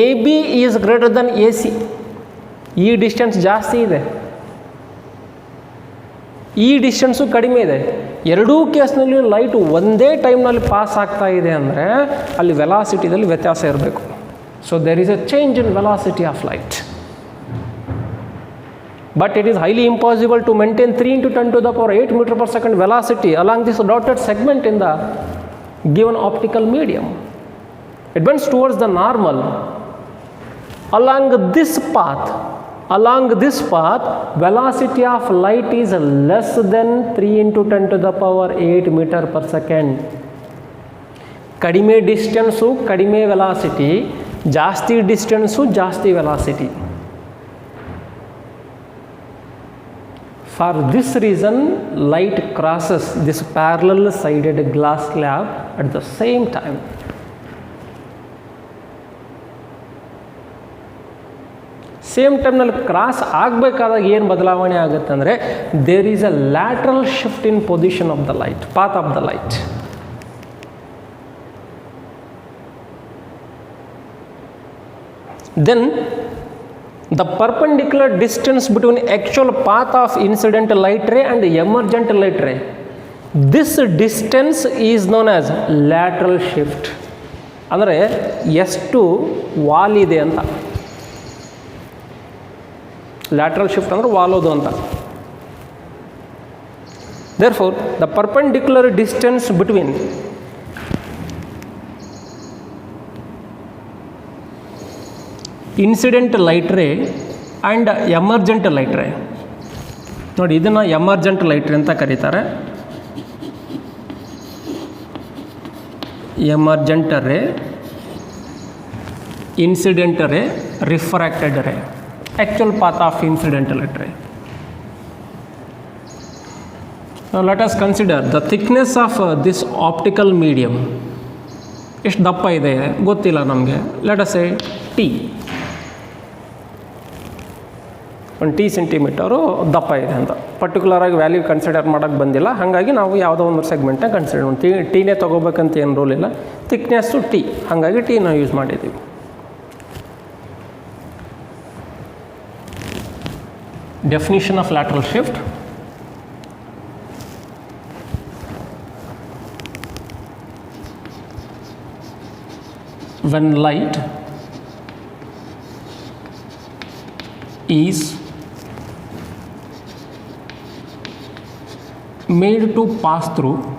AB is greater than AC. ಈ ಡಿಸ್ಟೆನ್ಸ್ ಜಾಸ್ತಿ ಇದೆ, ಈ ಡಿಸ್ಟೆನ್ಸು ಕಡಿಮೆ ಇದೆ. ಎರಡೂ ಕೇಸ್ನಲ್ಲಿ ಲೈಟು ಒಂದೇ ಟೈಮ್ನಲ್ಲಿ ಪಾಸ್ ಆಗ್ತಾ ಇದೆ ಅಂದರೆ ಅಲ್ಲಿ ವೆಲಾಸಿಟಿದಲ್ಲಿ ವ್ಯತ್ಯಾಸ ಇರಬೇಕು. So there is a change in velocity of light. But it is highly impossible to maintain 3 × 10⁸ meter per second velocity along this dotted segment in the given optical medium. It bends towards the normal. Along this path, velocity of light is less than 3 × 10⁸ meter per second. ಕಡಿಮೆ distance ಕಡಿಮೆ velocity, ಜಾಸ್ತಿ distance ಜಾಸ್ತಿ velocity. For this reason, light crosses this parallel sided glass slab at the same time. Same ಟೈಮ್ನಲ್ಲಿ cross ಆಗಬೇಕಾದಾಗ ಏನು ಬದಲಾವಣೆ ಆಗುತ್ತೆ ಅಂದರೆ there is a lateral shift in position of the light, path of the light. Then the perpendicular distance between actual path of incident light ray and emergent light ray, this distance is known as lateral shift. ಅಂದರೆ ಎಷ್ಟು wall ಇದೆ ಅಂತ. Lateral shift ಅಂದರೆ ವಾಲೋದು ಅಂತ. Therefore, the perpendicular distance between incident light ray and emergent light ರೇ, ನೋಡಿ ಇದನ್ನು emergent light ರೇ ಅಂತ ಕರೀತಾರೆ. ಎಮರ್ಜೆಂಟ್ ರೇ, ಇನ್ಸಿಡೆಂಟ್ ರೇ, ರಿಫ್ರಾಕ್ಟೆಡ್ ರೇ, actual path of incident light ರೇ. Now let us consider the thickness of this optical medium. ಎಷ್ಟು ದಪ್ಪ ಇದೆ ಗೊತ್ತಿಲ್ಲ ನಮಗೆ. Let us say T. 1 centimetre ದಪ್ಪ ಇದೆ ಅಂತ ಪರ್ಟಿಕ್ಯುಲರಾಗಿ ವ್ಯಾಲ್ಯೂ ಕನ್ಸಿಡರ್ ಮಾಡೋಕ್ಕೆ ಬಂದಿಲ್ಲ. ಹಾಗಾಗಿ ನಾವು ಯಾವುದೋ ಒಂದು ಸೆಗ್ಮೆಂಟ್ನ ಕನ್ಸಿಡರ್ ಮಾಡ್ತೀವಿ. ಟೀನೇ ತೊಗೋಬೇಕಂತ ಏನು ರೂಲ್ ಇಲ್ಲ. ಥಿಕ್ನೆಸ್ಸು T, ಹಾಗಾಗಿ ಟೀನ ಯೂಸ್ ಮಾಡಿದ್ದೀವಿ. Definition of lateral shift. When light is made to pass through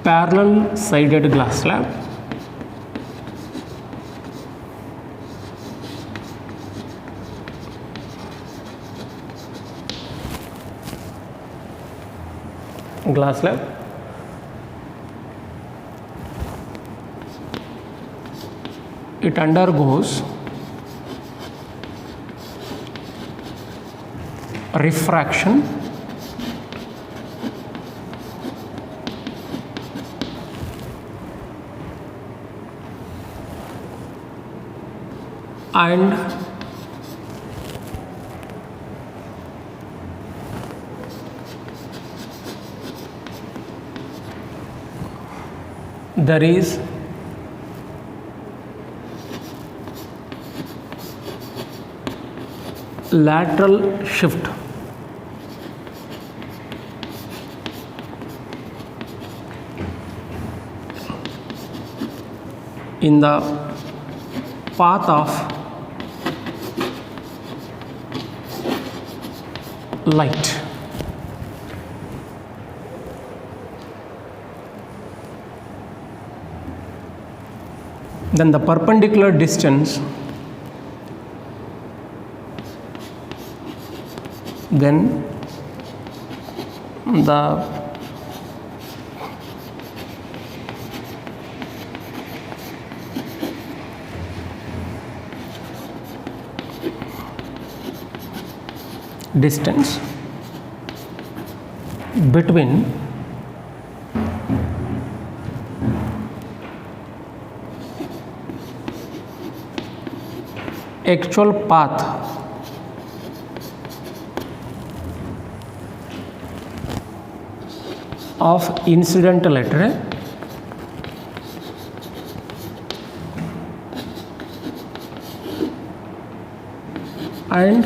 parallel sided glass slab, it undergoes refraction and there is lateral shift in the path of light. Then the perpendicular distance distance between actual path of incident light ray and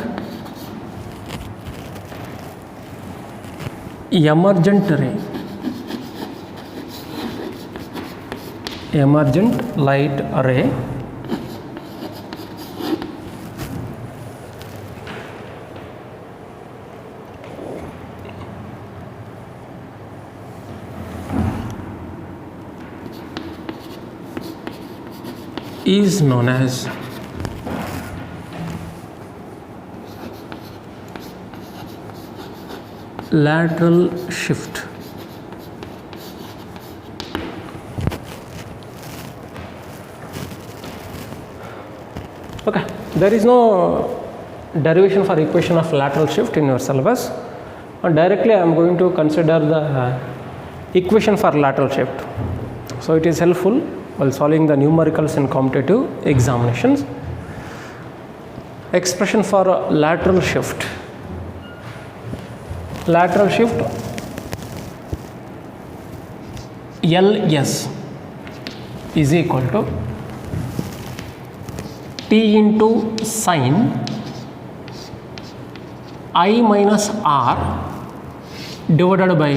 emergent light ray is known as lateral shift. Okay, there is no derivation for equation of lateral shift in your syllabus, and directly I am going to consider the equation for lateral shift. So it is helpful while solving the numericals in competitive examinations. Expression for lateral shift. Lateral shift LS is equal to T into sine I minus R divided by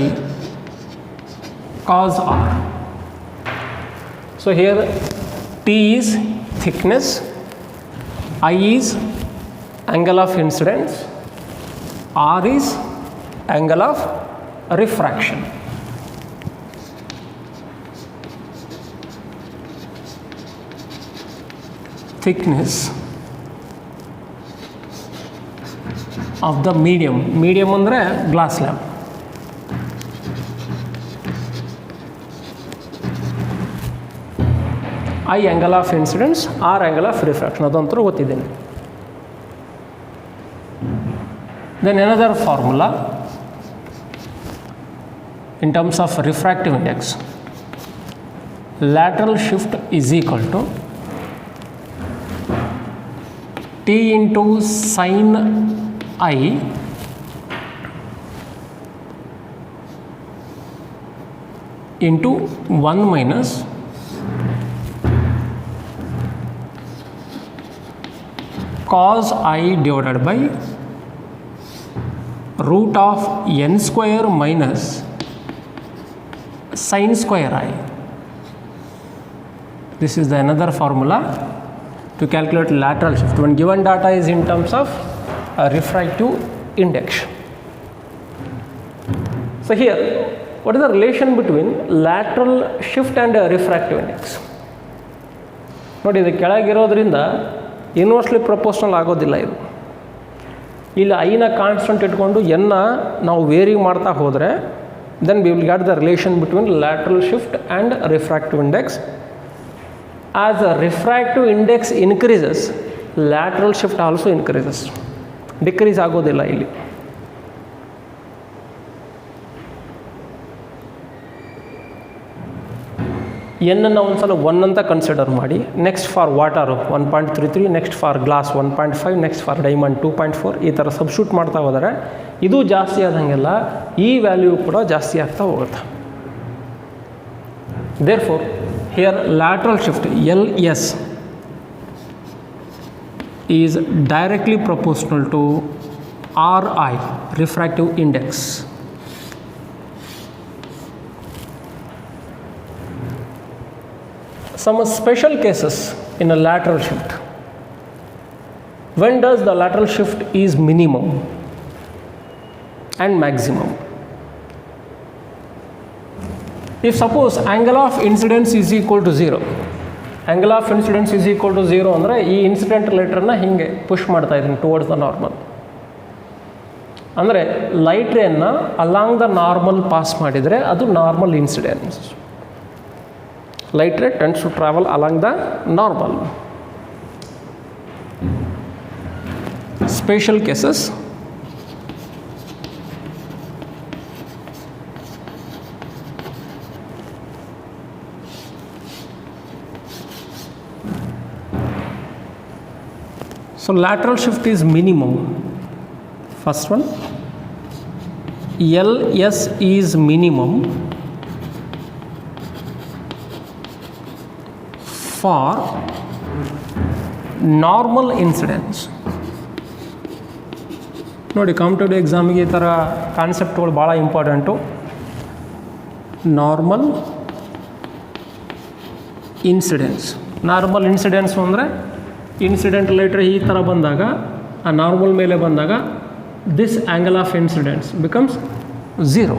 cos R. So here T is thickness, I is angle of incidence, R is angle of refraction. Thickness of the medium ಅಂದ್ರೆ glass slab. I angle of incidence, R angle of refraction, ಅದಂತೂ ಗೊತ್ತಿದ್ದೇನೆ. Then another formula in terms of refractive index, lateral shift is equal to T into sine I into 1 minus cos I divided by root of n square minus sin square I. This is the another formula to calculate lateral shift when given data is in terms of a refractive index. So here, what is the relation between lateral shift and refractive index? ನೋಡಿ, ಇದು ಕೆಳಗಿರೋದ್ರಿಂದ inversely proportional ಆಗೋದಿಲ್ಲ. ಇದು ಇಲ್ಲಿ ಐನ constant ಇಟ್ಕೊಂಡು ಎನ್ನ ನಾವು vary ಮಾಡ್ತಾ ಹೋದರೆ then we will get the relation between lateral shift and refractive index. As the refractive index increases, lateral shift also increases, decrease ಆಗೋದಿಲ್ಲ ಇಲ್ಲಿ. ಎನ್ನನ್ನು ಒಂದು ಸಲ 1 ಅಂತ ಕನ್ಸಿಡರ್ ಮಾಡಿ. Next for water 1.33, next for glass 1.5, next for diamond 2.4, ಈ ಥರ substitute ಮಾಡ್ತಾ ಹೋದರೆ ಇದು ಜಾಸ್ತಿ ಆದಂಗೆಲ್ಲ ಈ ವ್ಯಾಲ್ಯೂ ಕೂಡ ಜಾಸ್ತಿ ಆಗ್ತಾ ಹೋಗುತ್ತೆ. Therefore here lateral shift LS is directly proportional to RI, refractive index. Some special cases in a lateral shift. When does the lateral shift is minimum and maximum? If suppose angle of incidence is equal to 0, angle of incidence is equal to 0 ಅಂದರೆ ಈ incident ಲೆಟ್ರನ್ನ ಹೀಗೆ push ಮಾಡ್ತಾ ಇದ್ದೀನಿ towards the normal. ಅಂದರೆ light ರೇನ್ನ along the normal pass ಮಾಡಿದರೆ ಅದು normal incidence. Light ray tends to travel along the normal. Special cases. So lateral shift is minimum. First one, LS is minimum for normal incidence. ನೋಡಿ, competitive ಎಕ್ಸಾಮಿಗೆ ಈ ಥರ ಕಾನ್ಸೆಪ್ಟ್ಗಳು ಭಾಳ important. Normal incidence. Normal incidence ಅಂದರೆ incident later ಈ ಥರ ಬಂದಾಗ, ಆ normal ಮೇಲೆ ಬಂದಾಗ this angle of incidence becomes 0,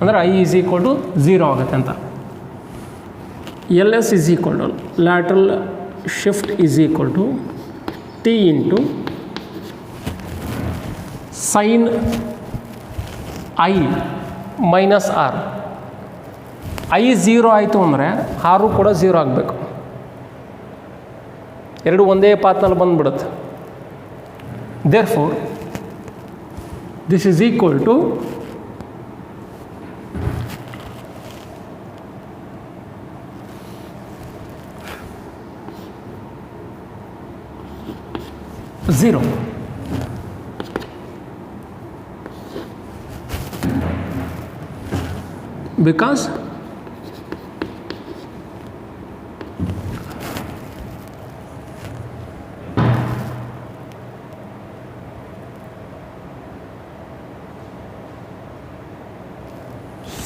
ಅಂದರೆ I ಈಸ್ ಈಕ್ವಲ್ ಟು 0 ಆಗುತ್ತೆ ಅಂತ. LS is equal to lateral shift is equal to T into sin I minus R. I 0 ಆಯಿತು ಅಂದರೆ R ಕೂಡ 0 ಆಗಬೇಕು. ಎರಡು ಒಂದೇ ಪಾತ್ನಲ್ಲಿ ಬಂದುಬಿಡುತ್ತೆ. Therefore this is equal to zero. Because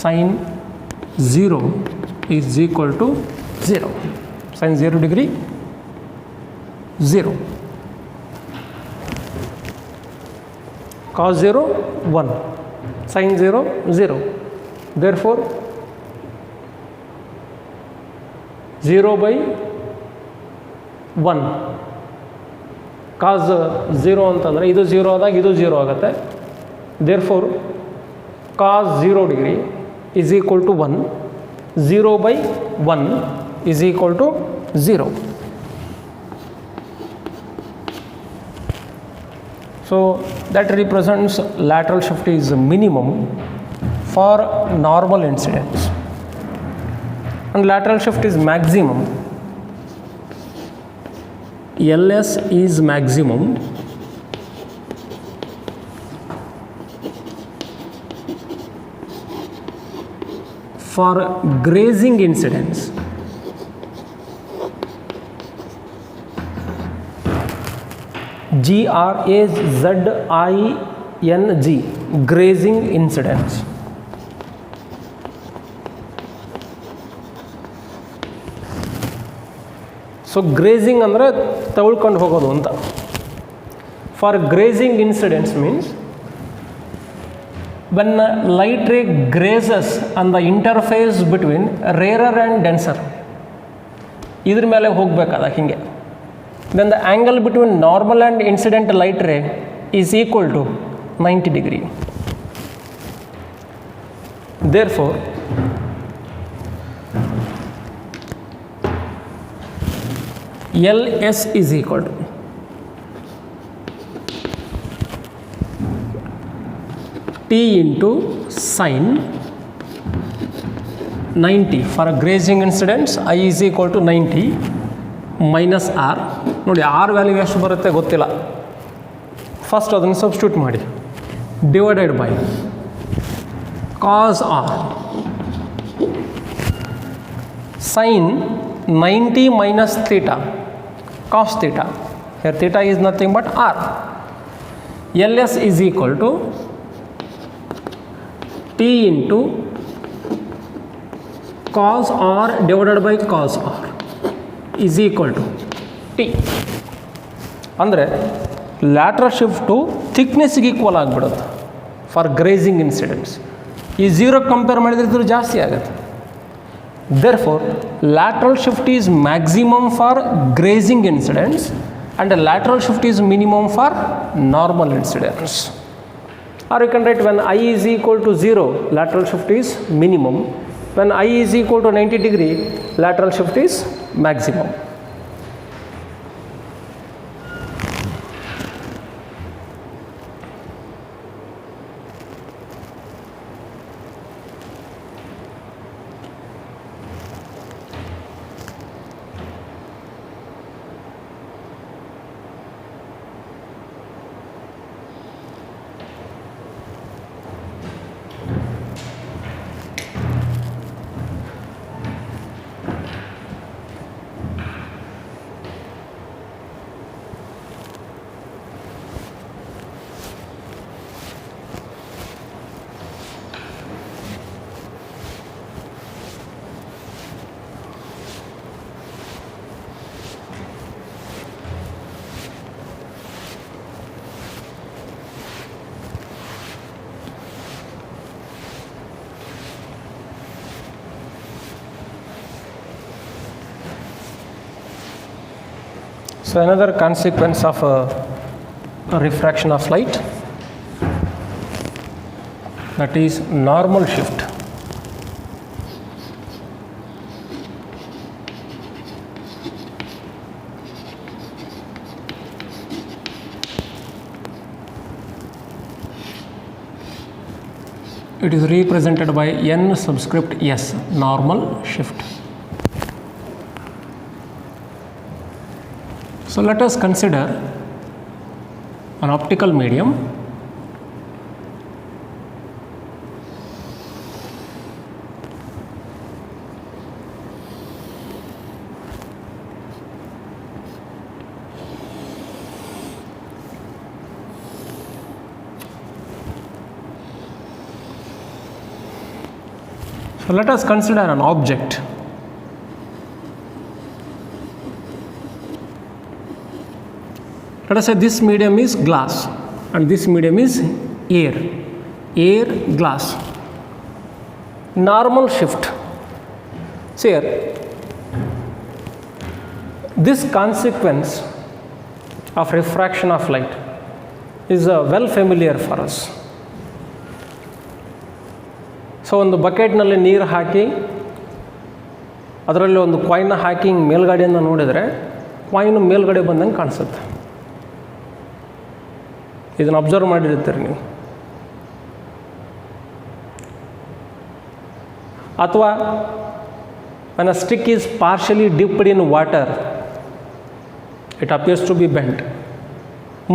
sin 0 is equal to 0. Sin 0 degree 0. Cos 0 1, sin 0 0. Therefore 0 by 1. Cos 0 ಅಂತಂದರೆ ಇದು 0 ಆದಾಗ ಇದು 0 ಆಗುತ್ತೆ. Therefore cos 0 degree is equal to 1. 0 by 1 is equal to 0. So that represents lateral shift is minimum for normal incidence, and lateral shift is maximum. LS is maximum for grazing incidents. Grazing, grazing incidents. So grazing ಅಂದರೆ ತಗೊಳ್ಕೊಂಡು ಹೋಗೋದು ಅಂತ. For grazing incidents means when light ray grazes on the interface between rarer and denser, ಇದ್ರ ಮೇಲೆ ಹೋಗಬೇಕಾದ ಹಿಂಗೆ, then the angle between normal and incident light ray is equal to 90 degree. Therefore LS is equal to T into sin 90 for a grazing incidents. I is equal to 90 minus R. ನೋಡಿ R value ಎಷ್ಟು ಬರುತ್ತೆ ಗೊತ್ತಿಲ್ಲ, first ಅದನ್ನು substitute ಮಾಡಿ, divided by cos R sin 90 minus theta cos theta. Here theta is nothing but R. LS is equal to T into cos R divided by cos R is equal to T. ಅಂದರೆ lateral shift ಥಿಕ್ನೆಸ್ಗೆ equal ಆಗಿಬಿಡುತ್ತೆ for grazing incidents. ಈ 0 compare ಮಾಡಿದ್ರೆ ಇದ್ರ ಜಾಸ್ತಿ ಆಗುತ್ತೆ. Therefore lateral shift is maximum for grazing incidents and lateral shift is minimum for normal incidents. Or you can write when I is equal to 0 lateral shift is minimum, when I is equal to 90 degree lateral shift is maximum. So another consequence of a refraction of light, that is normal shift. It is represented by n subscript s, normal shift. So let us consider an optical medium So let us consider an object. Let us say this medium is glass and this medium is air. Air, glass. Normal shift. See here, this consequence of refraction of light is well familiar for us. So ಒಂದು ಬಕೆಟ್ನಲ್ಲಿ ನೀರು ಹಾಕಿ ಅದರಲ್ಲಿ ಒಂದು ಕಾಯಿನ್ನ ಹಾಕಿ ಮೇಲ್ಗಡೆಯಿಂದ ನೋಡಿದರೆ coin ಮೇಲ್ಗಡೆ ಬಂದಂಗೆ ಕಾಣಿಸುತ್ತೆ. ಇದನ್ನು ಅಬ್ಸರ್ವ್ ಮಾಡಿರ್ತೀರಿ ನೀವು. ಅಥವಾ when a stick is partially dipped in water, it appears to be bent.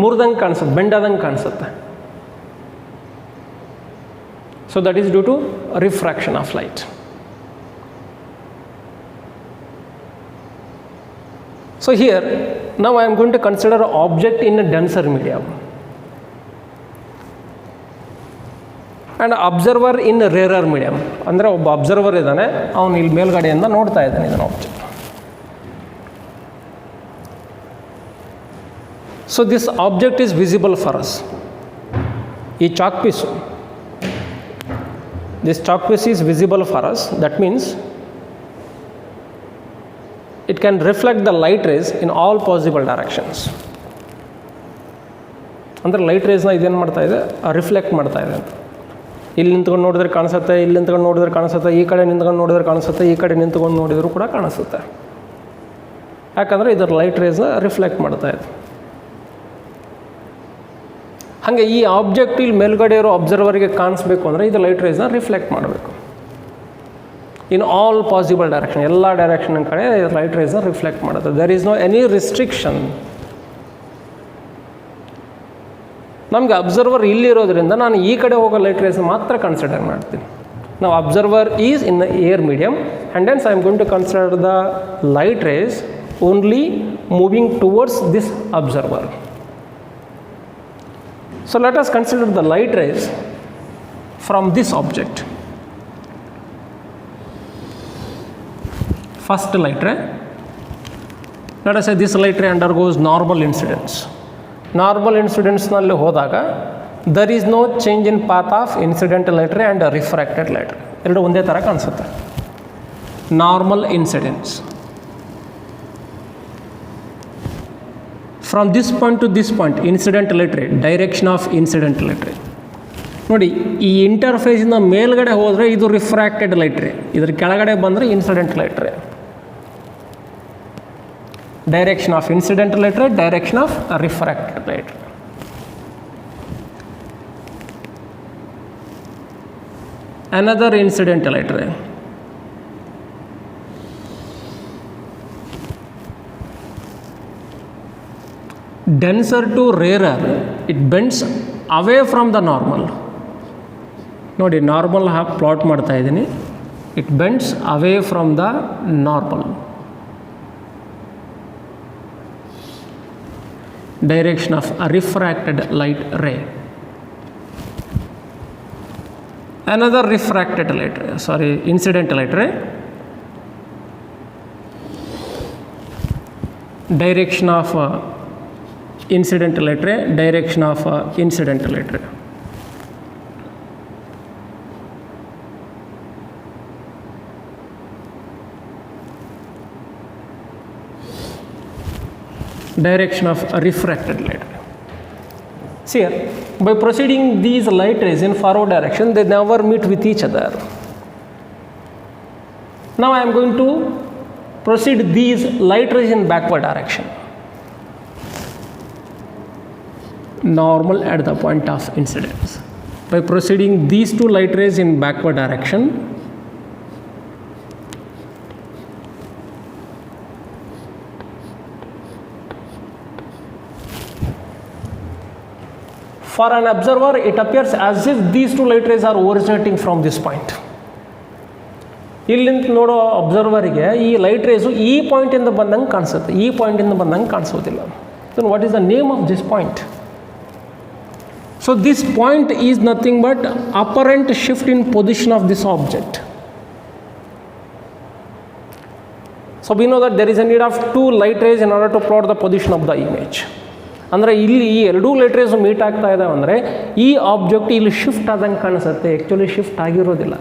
ಮುರಿದಂಗೆ ಕಾಣಿಸುತ್ತೆ, ಬೆಂಡಾದಂಗೆ ಕಾಣಿಸುತ್ತೆ. So that is due to refraction of light. So here now I am going to consider an object in a denser medium and observer in a rarer medium. ಅಂದರೆ ಒಬ್ಬ observer ಇದ್ದಾನೆ, ಅವನು ಇಲ್ಲಿ ಮೇಲ್ಗಡೆಯಿಂದ ನೋಡ್ತಾ ಇದ್ದಾನೆ ಇದನ್ನು object. So this object is visible for us. ಈ chalk piece, this chalk piece is visible for us. That means it can reflect the light rays in all possible directions. ಅಂದರೆ ಲೈಟ್ ರೇಸ್ನ ಇದೇನು ಮಾಡ್ತಾ ಇದೆ, ರಿಫ್ಲೆಕ್ಟ್ ಮಾಡ್ತಾ ಇದೆ ಅಂತ. ಇಲ್ಲಿ ನಿಂತ್ಕೊಂಡು ನೋಡಿದ್ರೆ ಕಾಣಿಸುತ್ತೆ, ಇಲ್ಲಿ ನಿಂತ್ಕೊಂಡು ನೋಡಿದ್ರೆ ಕಾಣಿಸುತ್ತೆ, ಈ ಕಡೆ ನಿಂತ್ಕೊಂಡು ನೋಡಿದ್ರೆ ಕಾಣಿಸುತ್ತೆ, ಈ ಕಡೆ ನಿಂತ್ಕೊಂಡು ನೋಡಿದರೂ ಕೂಡ ಕಾಣಿಸುತ್ತೆ. ಯಾಕಂದರೆ ಇದರ ಲೈಟ್ ರೇಸ್ನ ರಿಫ್ಲೆಕ್ಟ್ ಮಾಡ್ತಾ ಇದೆ. ಹಾಗೆ ಈ ಆಬ್ಜೆಕ್ಟ್ ಇಲ್ಲಿ ಮೇಲ್ಗಡೆ ಇರೋ ಅಬ್ಸರ್ವರ್ಗೆ ಕಾಣಿಸ್ಬೇಕು ಅಂದರೆ ಇದು ಲೈಟ್ ರೇಸ್ನ ರಿಫ್ಲೆಕ್ಟ್ ಮಾಡಬೇಕು ಇನ್ ಆಲ್ ಪಾಸಿಬಲ್ ಡೈರೆಕ್ಷನ್. ಎಲ್ಲ ಡೈರೆಕ್ಷನ್ ಕಡೆ ಲೈಟ್ ರೇಸ್ನ ರಿಫ್ಲೆಕ್ಟ್ ಮಾಡುತ್ತೆ. There is no any restriction. ನಮಗೆ ಅಬ್ಸರ್ವರ್ ಇಲ್ಲಿರೋದ್ರಿಂದ ನಾನು ಈ ಕಡೆ ಹೋಗೋ ಲೈಟ್ ರೇಸ್ನ ಮಾತ್ರ ಕನ್ಸಿಡರ್ ಮಾಡ್ತೀನಿ. ನಾವು observer is in the air medium and hence I am going to consider the light rays only moving towards this observer. So let us consider the light rays from this object. First light ray, let us say this light ray undergoes normal incidence. Normal incidence nalli hodaga there is no change in path of incident light ray and refracted light ray. Eradu onde tara kanisute. Normal incidence. From this point to this point, incident light ray, direction of incident light ray. ನೋಡಿ, ಈ ಇಂಟರ್ಫೇಸಿಂದ ಮೇಲ್ಗಡೆ ಹೋದರೆ ಇದು refracted light ray, ಇದ್ರ ಕೆಳಗಡೆ ಬಂದರೆ incident light ರೇ. Direction of incident light ರೇ, direction of refracted light ray. Another incident light ರೇ. Denser to rarer, it bends away from the normal. ನೋಡಿ, ನಾರ್ಮಲ್ ಪ್ಲಾಟ್ ಮಾಡ್ತಾ ಇದ್ದೀನಿ. It bends away from the normal. Direction of refracted light ray. Another refracted light ray, sorry, incident light ray. Direction of incident light ray, direction of incident light ray. Direction of refracted light ray. See here, by proceeding these light rays in forward direction, they never meet with each other. Now I am going to proceed these light rays in backward direction. Normal at the point of incidence. By proceeding these two light rays in backward direction, for an observer it appears as if these two light rays are originating from this point. ಇಲ್ಲಿಂದ ನೋಡೋ ಅಬ್ಸರ್ವರಿಗೆ ಈ light race ಈ ಪಾಯಿಂಟಿಂದ ಬಂದಂಗೆ ಕಾಣಿಸುತ್ತೆ, ಈ ಪಾಯಿಂಟಿಂದ ಬಂದಂಗೆ ಕಾಣಿಸೋದಿಲ್ಲ. Then what is the name of this point? So this point is nothing but apparent shift in position of this object. So we know that there is a need of two light rays in order to plot the position of the image. ಅಂದರೆ ಇಲ್ಲಿ ಈ ಎರಡೂ light race meet ಆಗ್ತಾ ಇದ್ದಾವೆ ಅಂದರೆ ಈ object ಇಲ್ಲಿ shift ಆದಂಗೆ ಕಾಣಿಸುತ್ತೆ, ಆ್ಯಕ್ಚುಲಿ ಶಿಫ್ಟ್ ಆಗಿರೋದಿಲ್ಲ.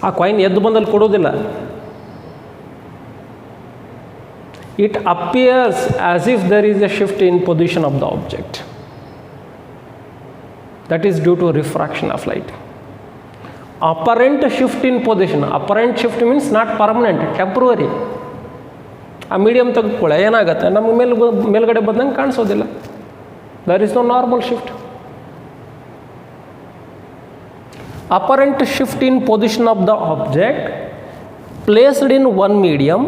ಆ ಕಾಯಿನ್ ಎದ್ದು ಬಂದಲ್ಲಿ ಕೊಡೋದಿಲ್ಲ. It appears as if there is a shift in position of the object. That is due to refraction of light. Apparent shift in position. Apparent shift means not permanent, temporary. ಆ medium ತೆಗೆದುಕೊಳ್ಳೆ ಏನಾಗುತ್ತೆ, ನಮಗೆ ಮೇಲ್ಗಡೆ ಬಂದಂಗೆ ಕಾಣಿಸೋದಿಲ್ಲ. There is no normal shift. Apparent shift in position of the object placed in one medium,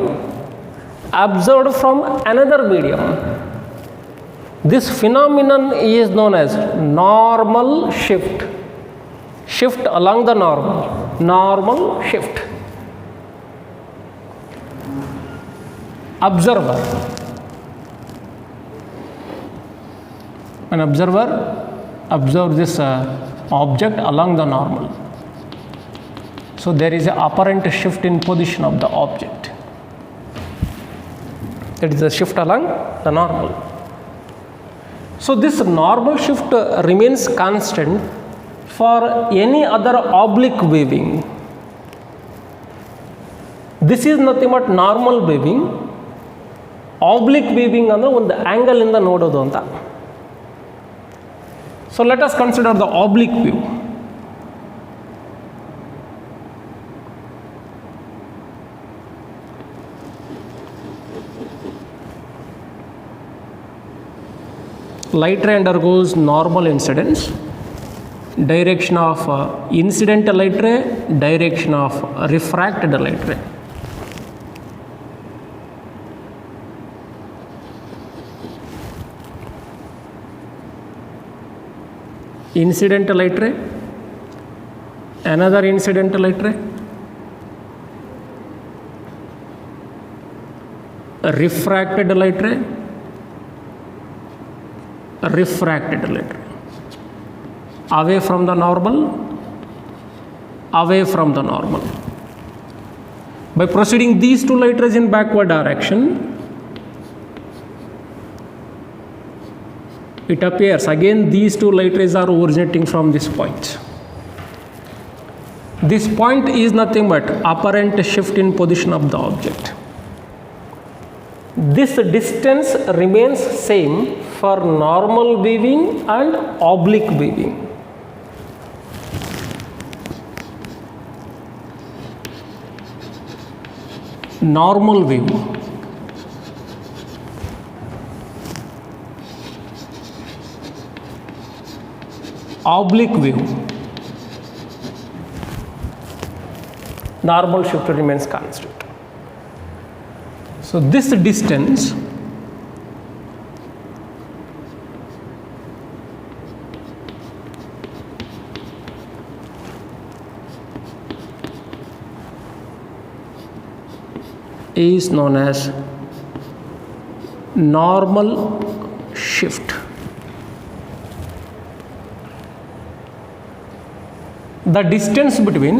observed from another medium. This phenomenon is known as normal shift. Shift along the normal shift. observer, an observer observes this object along the normal. So there is an apparent shift in position of the object. That is a shift along the normal. So this normal shift remains constant for any other oblique waving. This is nothing but normal waving. Oblique waving ಅಂದರೆ ಒಂದು angle ಇಂದ ನೋಡೋದು ಅಂತ. So let us consider the oblique view. Light ray undergoes normal incidence, direction of incident light ray, direction of refracted light ray. Incident light ray, another incident light ray, refracted light ray, refracted light ray, away from the normal, away from the normal. By proceeding these two light rays in backward direction, it appears again these two light rays are originating from this point. This point is nothing but apparent shift in position of the object. This distance remains same for normal waving and oblique waving. Normal wave, oblique wave, normal shift remains constant. So this distance is known as normal shift. The distance between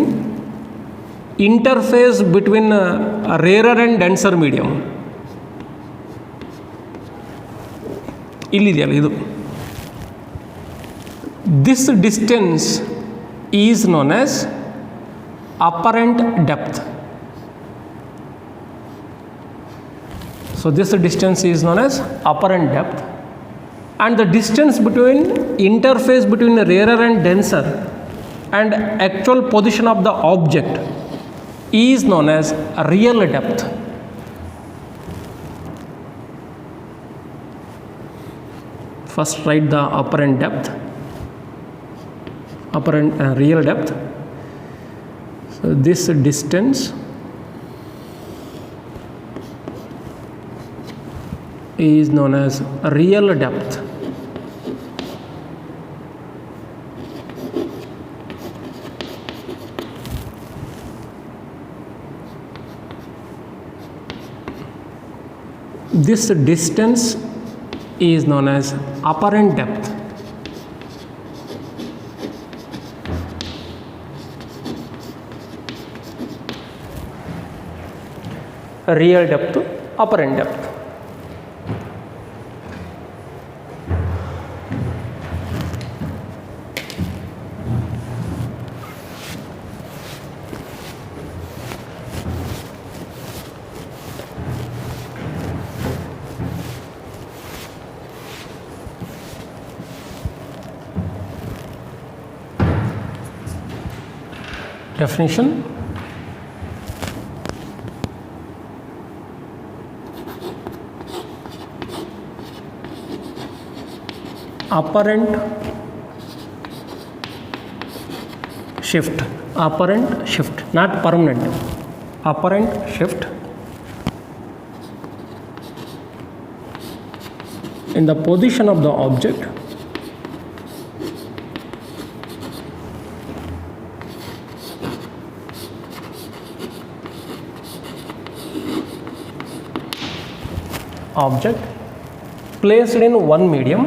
interface between rarer and denser medium illideಯಲ್ಲ ಇದು, this distance is known as apparent depth. So this distance is known as apparent depth, and the distance between interface between rarer and denser and actual position of the object is known as real depth. First write the apparent depth, apparent real depth. So this distance is known as real depth. This distance is known as apparent depth. Real depth, apparent depth. Definition: apparent shift, not permanent, apparent shift in the position of the object object placed in one medium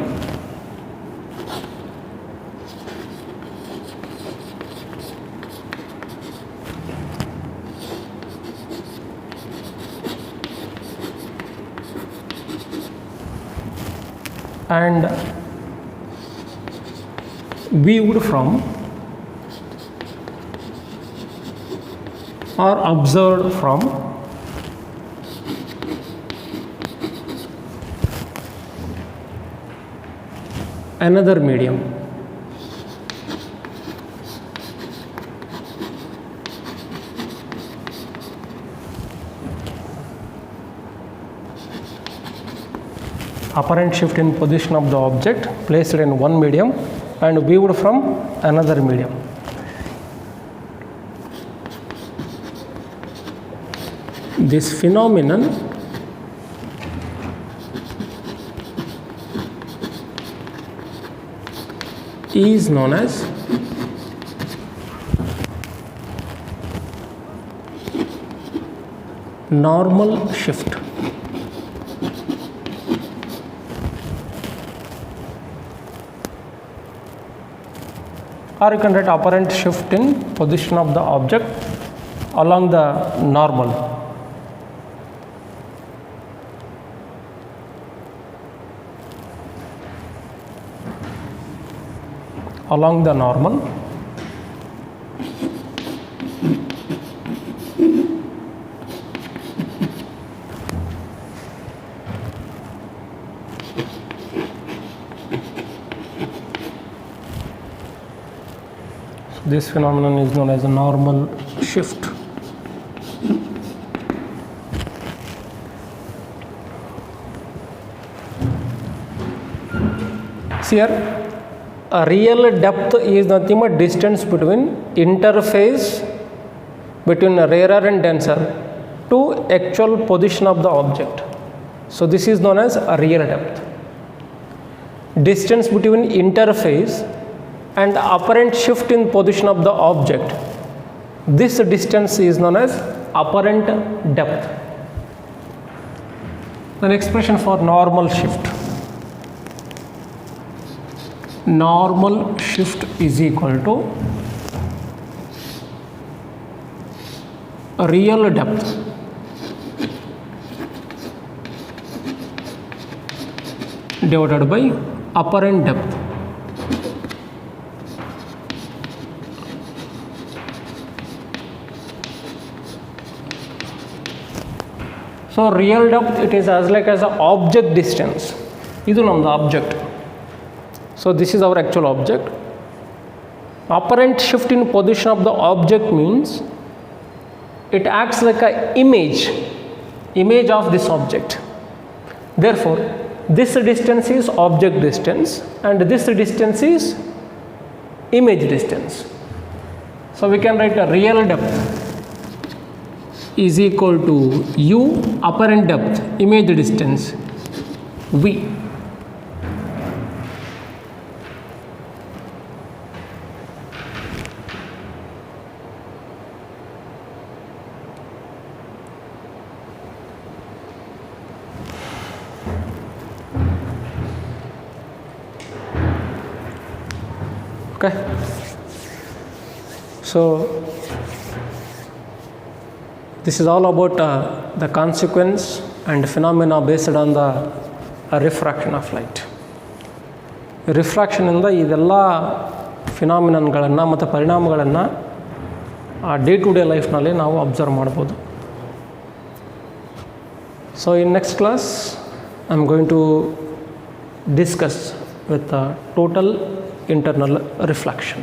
and viewed from or observed from another medium. Apparent shift in position of the object placed in one medium and viewed from another medium. This phenomenon is known as normal shift. Or you can write apparent shift in position of the object along the normal. Along the normal. This phenomenon is known as a normal shift. See here, a real depth is nothing but distance between interface between rarer and denser to actual position of the object. So this is known as a real depth. Distance between interface and apparent shift in position of the object. This distance is known as apparent depth. Then expression for normal shift. Normal shift is equal to real depth divided by apparent depth. So real depth, it is as like as a object distance. Idu namdu object. So this is our actual object. Apparent shift in position of the object means it acts like a image of this object. Therefore, this distance is object distance and this distance is image distance. So we can write a real depth is equal to u apparent depth image distance v. Okay, so this is all about the consequence and phenomena based on the refraction of light. Refraction ಇಂದ ಇದೆಲ್ಲ ಫಿನಾಮಿನನ್ಗಳನ್ನು ಮತ್ತು ಪರಿಣಾಮಗಳನ್ನು day to day ಲೈಫ್ನಲ್ಲಿ ನಾವು observe ಮಾಡ್ಬೋದು. So in next class I am going to discuss with total internal reflection.